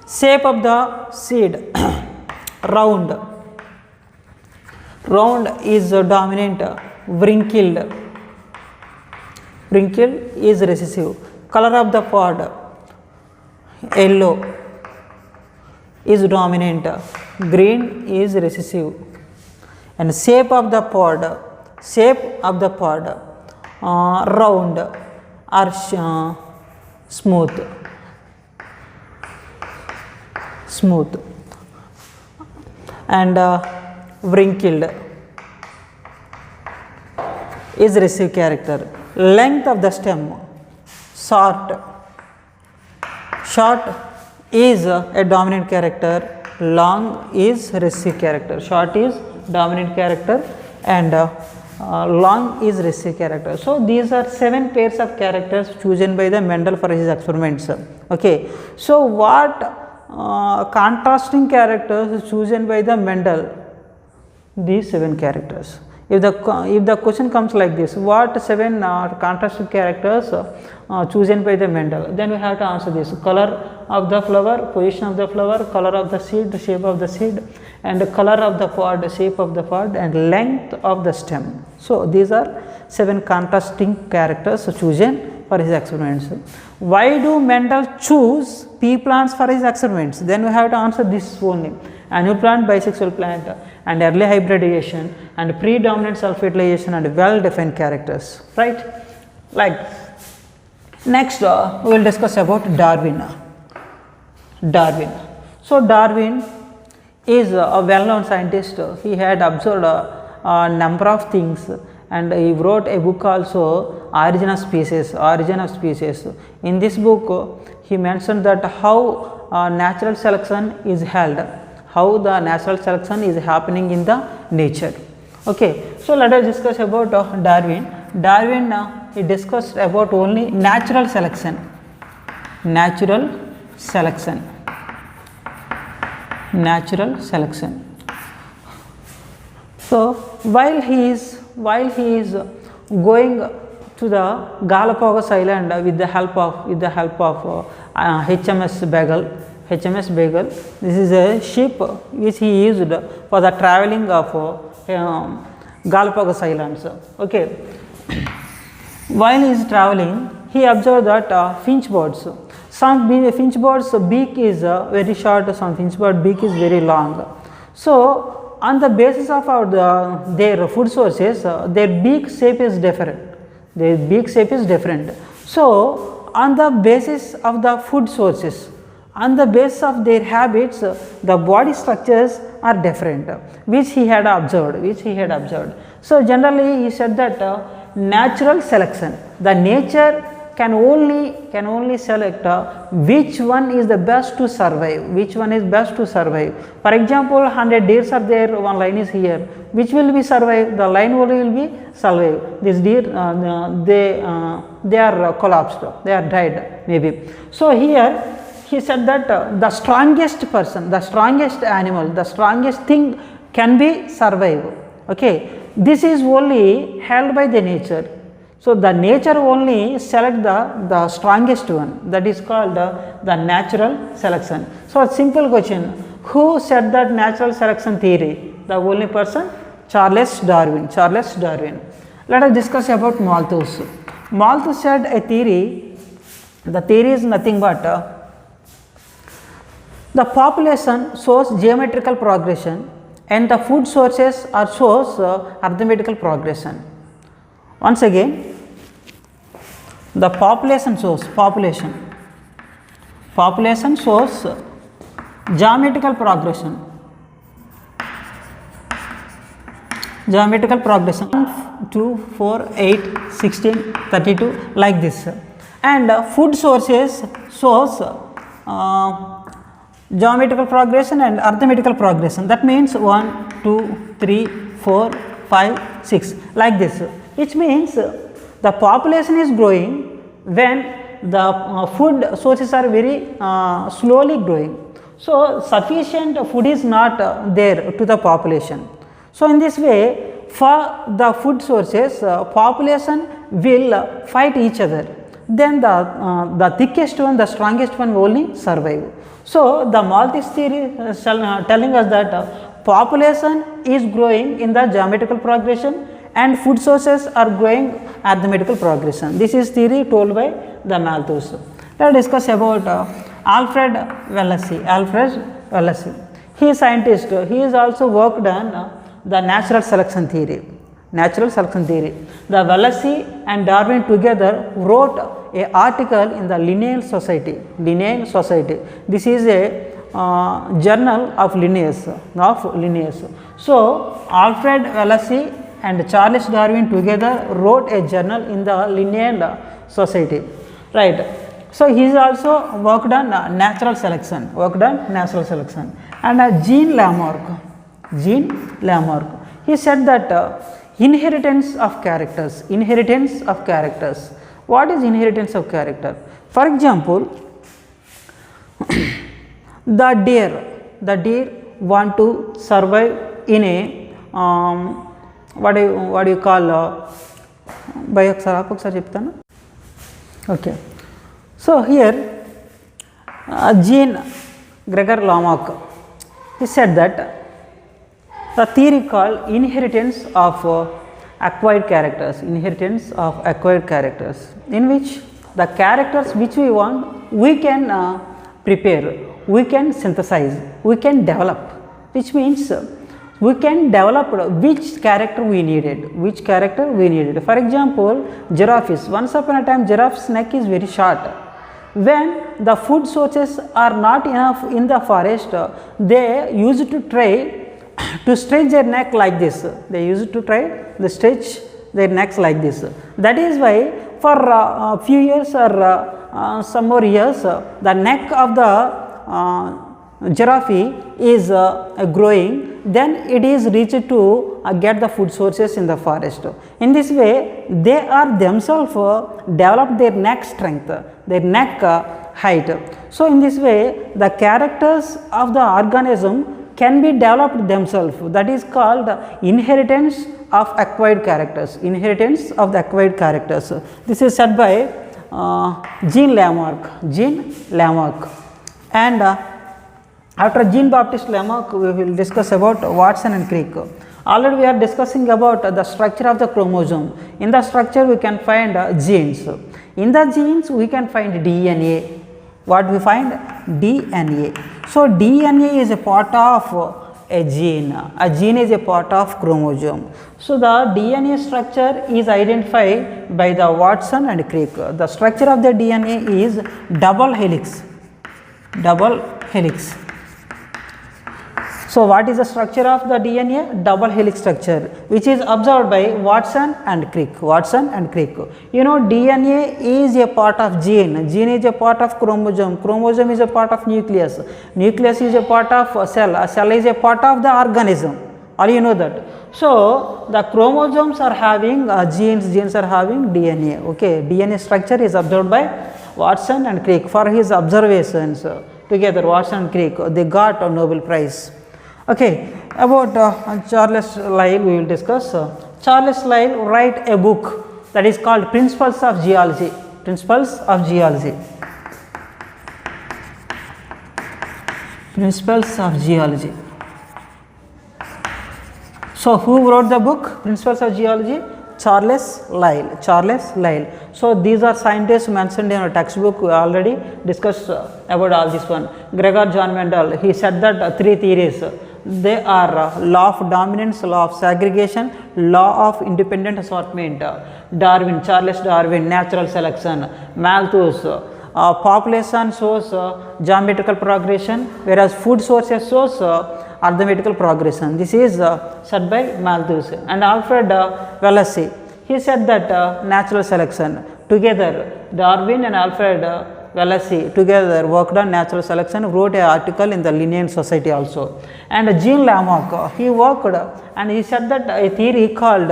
Shape of the seed, round is dominant, wrinkled is recessive. Color of the pod, yellow is dominant, green is recessive. And shape of the pod, round or smooth, and wrinkled is recessive character. Length of the stem, short is a dominant character, long is recessive character. Short is dominant character and long is recessive character. So, these are 7 pairs of characters chosen by the Mendel for his experiments. Okay. So, what contrasting characters chosen by the Mendel? These 7 characters. If the question comes like this, what 7 contrasting characters chosen by the Mendel, then we have to answer this: color of the flower, position of the flower, color of the seed, the shape of the seed, and the color of the pod, the shape of the pod, and length of the stem. So, these are 7 contrasting characters chosen for his experiments. Why do Mendel choose pea plants for his experiments? Then we have to answer this only: annual plant, bisexual plant, and early hybridization, and predominant self-fertilization, and well-defined characters, right? Like next, we will discuss about Darwin. So, Darwin is a well-known scientist. He had observed a number of things, and he wrote a book also, Origin of Species. In this book, he mentioned that how natural selection is held, how the natural selection is happening in the nature. Okay. So, let us discuss about Darwin. He discussed about only natural selection. So, while he is going to the Galapagos Island with the help of HMS Beagle. This is a ship which he used for the traveling of Galapagos Islands. Okay. While he is traveling, he observed that finch birds. Some finch birds' beak is very short, some finch bird beak is very long. So, on the basis of their food sources, their beak shape is different. So, on the basis of the food sources, on the basis of their habits, the body structures are different, which he had observed. So, generally he said that natural selection, the nature can only select which one is the best to survive, For example, 100 deers are there, one line is here, which will be survive? The line only will be survive. These deer, they are collapsed, they are died maybe. So, here he said that the strongest person, the strongest animal, the strongest thing can be survive. Okay. This is only held by the nature. So, the nature only select the strongest one, that is called the natural selection. So, a simple question, who said that natural selection theory? The only person, Charles Darwin. Charles Darwin. Let us discuss about Malthus. Malthus said a theory, the theory is nothing but the population shows geometrical progression and the food sources are shows arithmetical progression. Once again, the population shows geometrical progression 1, 2, 4, 8, 16, 32 like this, and food sources shows geometrical progression and arithmetical progression, that means 1, 2, 3, 4, 5, 6 like this, which means the population is growing when the food sources are very slowly growing. So, sufficient food is not there to the population. So, in this way, for the food sources, population will fight each other, then the thickest one, the strongest one will only survive. So, the Malthus theory telling us that population is growing in the geometrical progression and food sources are growing arithmetical progression. This is theory told by the Malthus. Let us discuss about Alfred Wallasey. Alfred Wallasey, he is scientist, he is also worked on the natural selection theory. Natural selection theory. The Wallasey and Darwin together wrote a article in the Linnean Society. Linnean Society. This is a journal of Linnaeus. So, Alfred Wallasey and Charles Darwin together wrote a journal in the Linnean Society, right. So, he is also worked on natural selection, and Jean Lamarck, he said that inheritance of characters. What is inheritance of character? For example, the deer want to survive in a what do you call okay. So, here Jean Gregor Lamarck, he said that the theory called inheritance of acquired characters, in which the characters which we want, we can prepare, we can synthesize, we can develop, which means we can develop which character we needed. For example, giraffes, once upon a time giraffe's neck is very short. When the food sources are not enough in the forest, they used to try to stretch their neck like this. Stretch their necks like this. That is why for a few years or some more years, the neck of the giraffe is growing, then it is reached to get the food sources in the forest. In this way, they are themselves developed their neck strength, their neck height. So, in this way, the characters of the organism can be developed themselves, that is called inheritance of acquired characters, This is said by Jean Lamarck. And after Jean Baptiste Lamarck, we will discuss about Watson and Crick. Already we are discussing about the structure of the chromosome. In the structure we can find genes. In the genes we can find DNA. What we find? DNA. So, DNA is a part of a gene is a part of chromosome. So, the DNA structure is identified by the Watson and Crick. The structure of the DNA is double helix. So, what is the structure of the DNA? Double helix structure, which is observed by Watson and Crick. You know, DNA is a part of gene is a part of chromosome is a part of nucleus is a part of cell is a part of the organism. All you know that. So, the chromosomes are having genes are having DNA. Okay, DNA structure is observed by Watson and Crick. For his observations, together Watson and Crick, they got a Nobel Prize. Okay, about Charles Lyell we will discuss. Charles Lyell write a book that is called principles of geology. Principles of geology. Principles of geology. So, who wrote the book Principles of Geology? Charles Lyell. Charles Lyell. So, these are scientists mentioned in a textbook. We already discussed about all this one. Gregor John Mendel, he said that three theories. They are law of dominance, law of segregation, law of independent assortment. Darwin, Charles Darwin, natural selection. Malthus, population shows geometrical progression, whereas food sources shows arithmetical progression. This is said by Malthus. And Alfred Wallace, he said that natural selection. Together, Darwin and Alfred Wallace together worked on natural selection, wrote an article in the Linnean Society also. And Jean Lamarck, he worked and he said that a theory called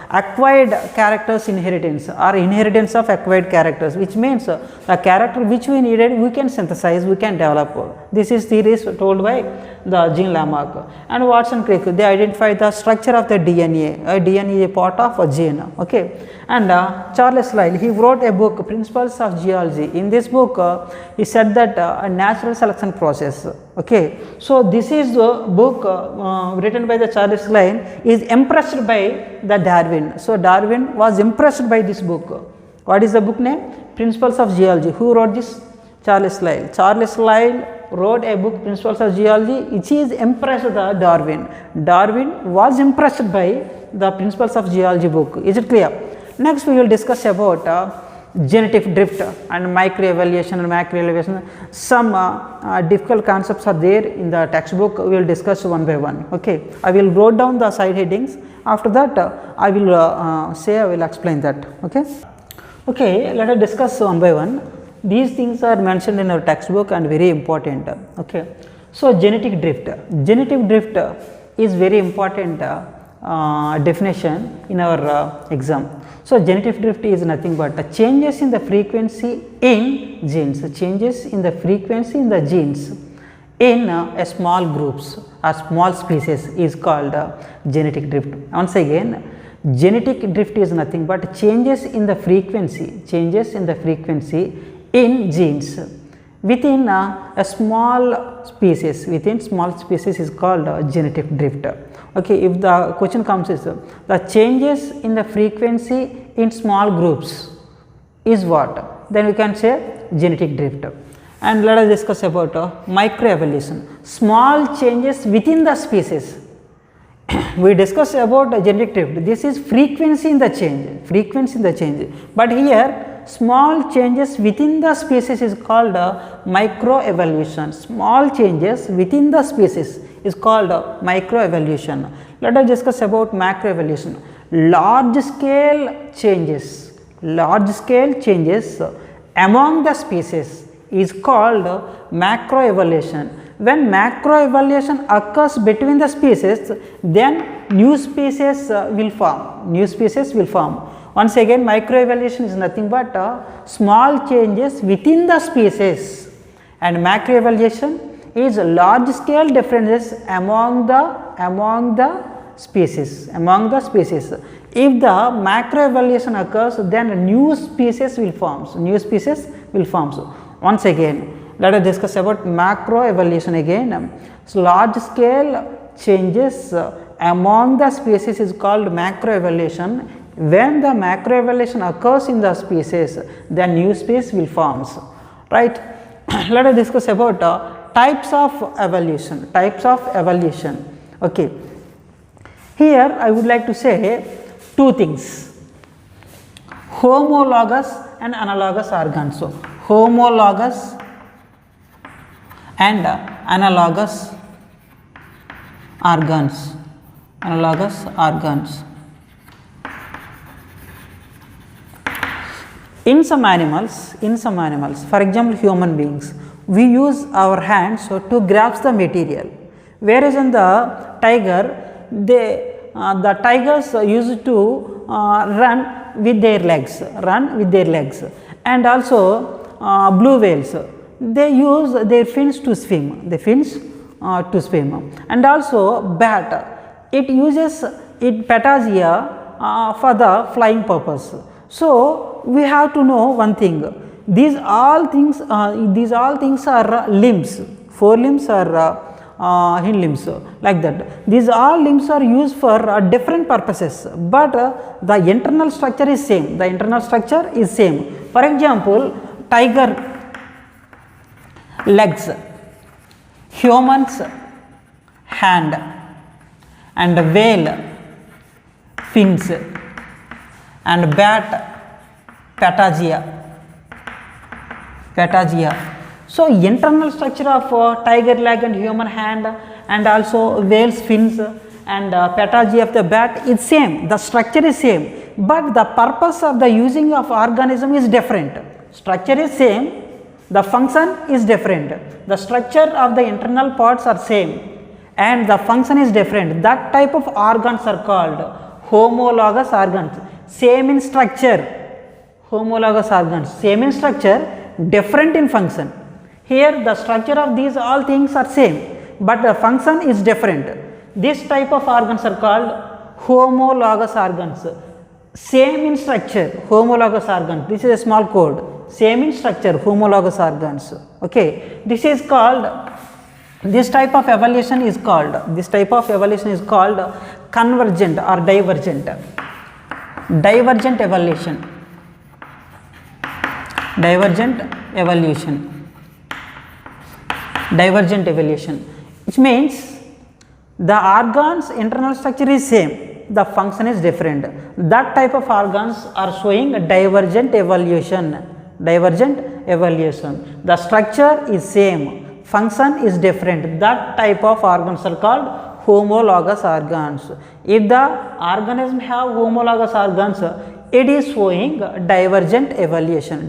acquired characters inheritance or inheritance of acquired characters, which means a character which we needed we can synthesize, we can develop. This is theories told by the Jean Lamarck. And Watson Crick, they identified the structure of the DNA. DNA is a part of a gene. Okay. And Charles Lyell, he wrote a book, Principles of Geology. In this book, he said that a natural selection process. Okay. So, this is the book written by the Charles Lyell is impressed by the Darwin. So, Darwin was impressed by this book. What is the book name? Principles of Geology. Who wrote this? Charles Lyell. Charles Lyell wrote a book, Principles of Geology, which is impressed the Darwin. Darwin was impressed by the Principles of Geology book. Is it clear? Next, we will discuss about genetic drift and microevaluation and macroevaluation. Some difficult concepts are there in the textbook. We will discuss one by one. Okay, I will write down the side headings. After that, I will explain that. Okay. Okay, let us discuss one by one. These things are mentioned in our textbook and very important. Okay. So, genetic drift. Genetic drift is very important definition in our exam. So, genetic drift is nothing but changes in the frequency in genes, changes in the frequency in the genes in a small groups or small species is called genetic drift. Once again, genetic drift is nothing but changes in the frequency in genes within a small species, is called genetic drift. Okay, if the question comes is the changes in the frequency in small groups is what? Then we can say genetic drift. And let us discuss about microevolution, small changes within the species. We discussed about genetic drift. This is frequency in the change, but here small changes within the species is called microevolution. Small changes within the species is called microevolution. Let us discuss about macroevolution. Large scale changes among the species is called macroevolution. When macroevolution occurs between the species, then new species will form. Once again, microevolution is nothing but small changes within the species, and macroevolution is large scale differences among the species. If the macroevolution occurs, then new species will form. Once again, let us discuss about macroevolution again. So, large scale changes among the species is called macroevolution. When the macroevolution occurs in the species, then new species will form. Right? Let us discuss about types of evolution. Okay. Here I would like to say two things: homologous and analogous organs. So, homologous and analogous organs. In some animals, for example, human beings, we use our hands to grasp the material, whereas in the tiger, the tigers used to run with their legs, and also blue whales, they use their fins to swim, and also bat, it uses its patagia for the flying purpose. So we have to know one thing. These all things are limbs. Forelimbs are hind limbs, like that. These all limbs are used for different purposes, but the internal structure is same. The internal structure is same. For example, tiger legs, human's hand, and whale fins, and bat patagia. So internal structure of tiger leg and human hand, and also whale's fins and patagia of the bat is same. The structure is same, but the purpose of the using of organism is different. Structure is same, the function is different. The structure of the internal parts are same and the function is different. That type of organs are called homologous organs. Same in structure, homologous organs, same in structure, different in function. Here the structure of these all things are same, but the function is different. This type of organs are called homologous organs. Same in structure, homologous organs. This is a small code. Same in structure, homologous organs. Okay, this is called, this type of evolution is called convergent or divergent. Divergent evolution. Divergent evolution, which means the organs internal structure is same, the function is different. That type of organs are showing divergent evolution. The structure is same, function is different. That type of organs are called homologous organs. If the organism have homologous organs, it is showing divergent evolution.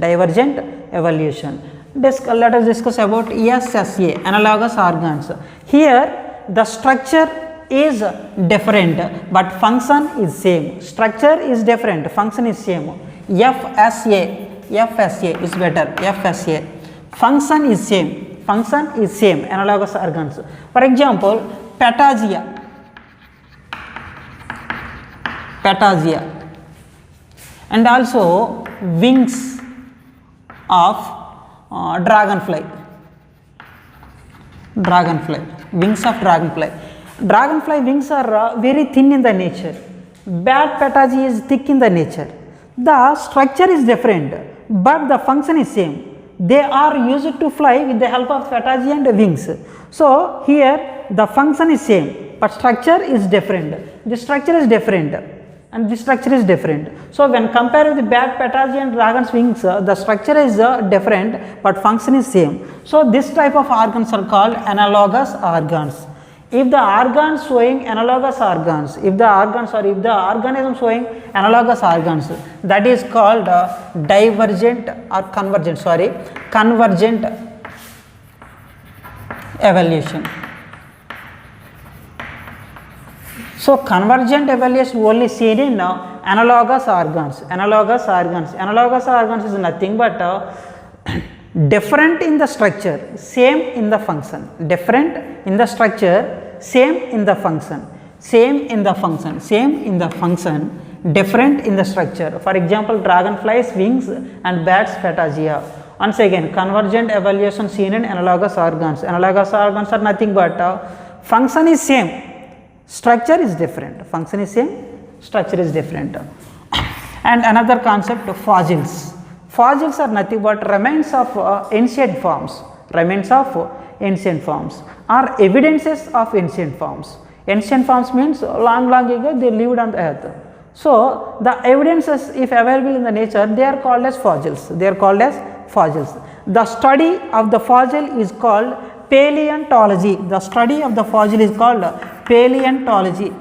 Let us discuss about SSA, analogous organs. Here the structure is different but function is same. Structure is different, function is same. FSA is better. FSA, function is same, analogous organs. For example, patagia, and also wings of dragonfly. Wings of dragonfly. Dragonfly wings are very thin in the nature. Bat patagia is thick in the nature. The structure is different, but the function is same. They are used to fly with the help of patagia and wings. So here the function is same, but structure is different. The structure is different and this structure is different. So when compared with the bat patagia and dragon's wings, the structure is different but function is same. So this type of organs are called analogous organs. If the organs showing analogous organs, if the organism showing analogous organs, that is called divergent or convergent evolution. So convergent evolution only seen in analogous organs. Analogous organs is nothing but different in the structure, same in the function. Different in the structure, same in the function. Different in the structure. For example, dragonflies wings and bats patagia. Once again, convergent evolution seen in analogous organs. Analogous organs are nothing but function is same, structure is different. Function is same, structure is different. And another concept, fossils. Fossils are nothing but remains of ancient forms. Are evidences of ancient forms. Ancient forms means long ago they lived on the earth. So the evidences, if available in the nature, they are called as fossils. The study of the fossil is called paleontology. The study of the fossil is called paleontology.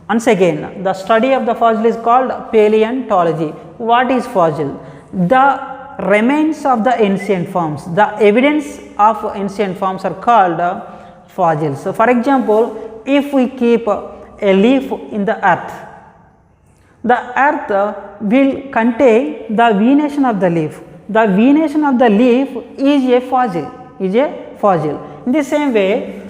Once again, the study of the fossil is called paleontology. What is fossil? The remains of the ancient forms, the evidence of ancient forms are called fossils. So for example, if we keep a leaf in the earth will contain the venation of the leaf. the venation of the leaf is a fossil, is a fossil. In the same way,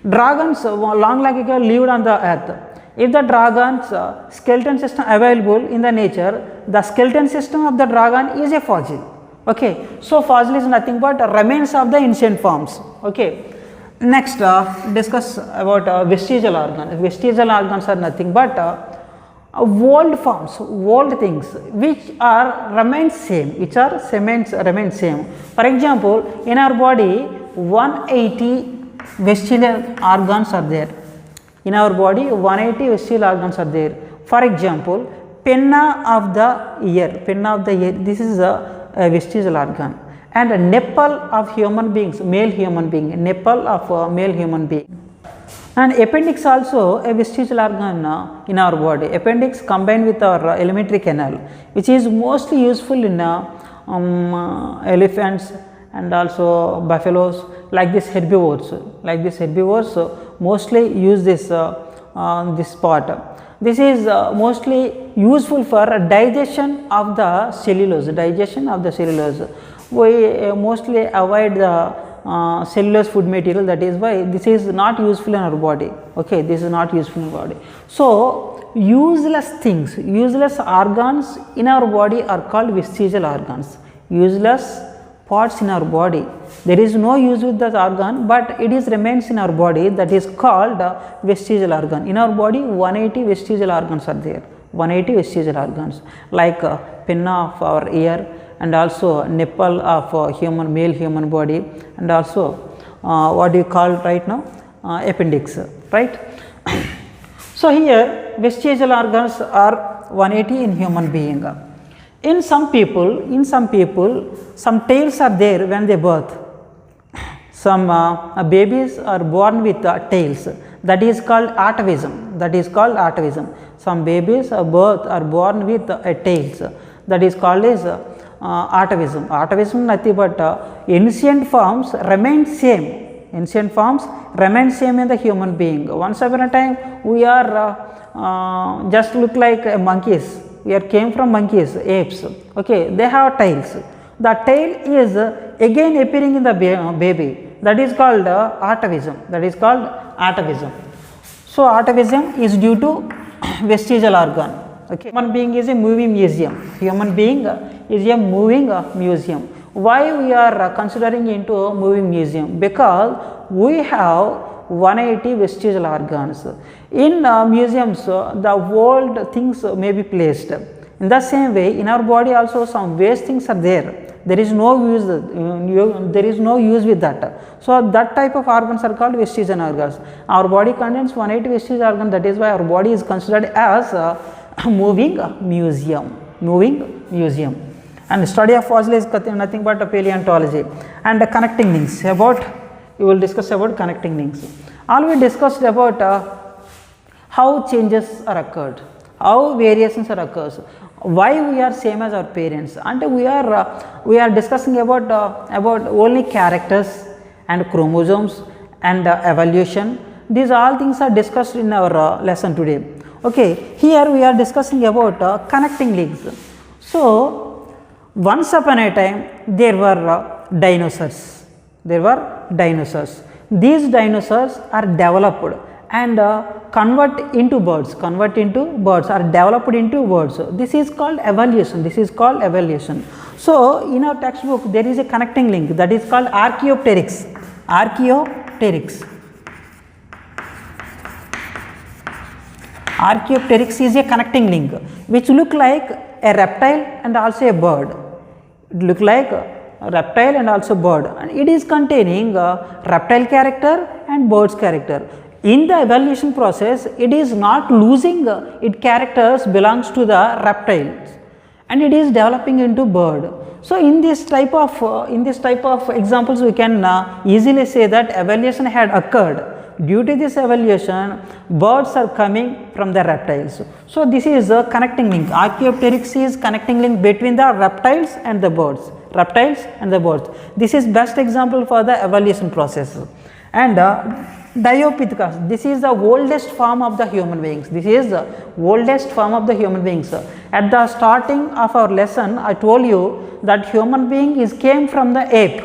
dragons long ago lived on the earth. If the dragon's skeleton system available in the nature, the skeleton system of the dragon is a fossil. Okay, so fossil is nothing but remains of the ancient forms. Okay, next discuss about vestigial organs. Vestigial organs are nothing but old forms, old things which are remain same, which are remain same. For example, in our body 180 vestigial organs are there. In our body 180 vestigial organs are there. For example, pinna of the ear, this is a vestigial organ, and a nipple of human beings, male human being, nipple of male human being. And appendix also a vestigial organ in our body. Appendix combined with our alimentary canal, which is mostly useful in elephants and also buffaloes, like this herbivores. Mostly use this this part. This is mostly useful for digestion of the cellulose. We mostly avoid the cellulose food material. That is why this is not useful in our body. Okay, this is not useful in our body. So useless things, useless organs in our body are called vestigial organs. Useless parts in our body, there is no use with that organ, but it is remains in our body, that is called vestigial organ. In our body 180 vestigial organs are there, 180 vestigial organs, like pinna of our ear, and also nipple of male human body, and also what you call right now appendix, right. So here vestigial organs are 180 in human being. In some people, some tails are there when they birth. Some babies are born with tails. That is called atavism. Some babies are born with tails. That is called as atavism. Atavism nothing but ancient forms remain same. Ancient forms remain same in the human being. Once upon a time, we are just look like monkeys. We came from monkeys, apes. Okay, they have tails. The tail is again appearing in the baby. That is called atavism. So atavism is due to vestigial organ. Okay, human being is a moving museum. Why we are considering into a moving museum? Because we have 180 vestigial organs. In museums, the old things may be placed. In the same way, in our body also some waste things are there. There is no use with that. So that type of organs are called vestigial organs. Our body contains 180 vestigial organs. That is why our body is considered as a moving museum. And study of fossil is nothing but paleontology. And the connecting links, we will discuss about connecting links. Already discussed about how changes are occurred, how variations are occurs, why we are same as our parents, and we are discussing about only characters and chromosomes and evolution. These all things are discussed in our lesson today. Okay, here we are discussing about connecting links. So once upon a time there were dinosaurs. These dinosaurs are developed and convert into birds, are developed into birds. This is called evolution. So in our textbook there is a connecting link, that is called Archaeopteryx. Archaeopteryx is a connecting link which look like a reptile and also a bird. And it is containing reptile character and bird's character. In the evolution process, it is not losing its characters belongs to the reptiles, and it is developing into bird. So in this type of examples, we can easily say that evolution had occurred. Due to this evolution, birds are coming from the reptiles. So this is a connecting link. Archaeopteryx is connecting link between the reptiles and the birds. This is best example for the evolution process. And Diopithecus, this is the oldest form of the human beings. This is the oldest form of the human beings. At the starting of our lesson, I told you that human being came from the ape.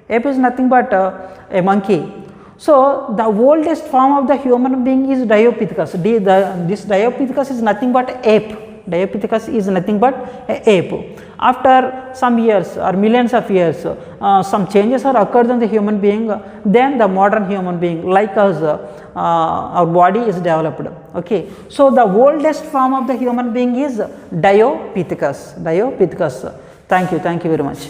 Ape is nothing but a monkey. So, the oldest form of the human being is Diopithecus. This Diopithecus is nothing but ape. Diopithecus is nothing but a ape. After some years or millions of years, some changes are occurred in the human being, then the modern human being like us, our body is developed. Okay. So, the oldest form of the human being is Diopithecus. Diopithecus. Thank you very much.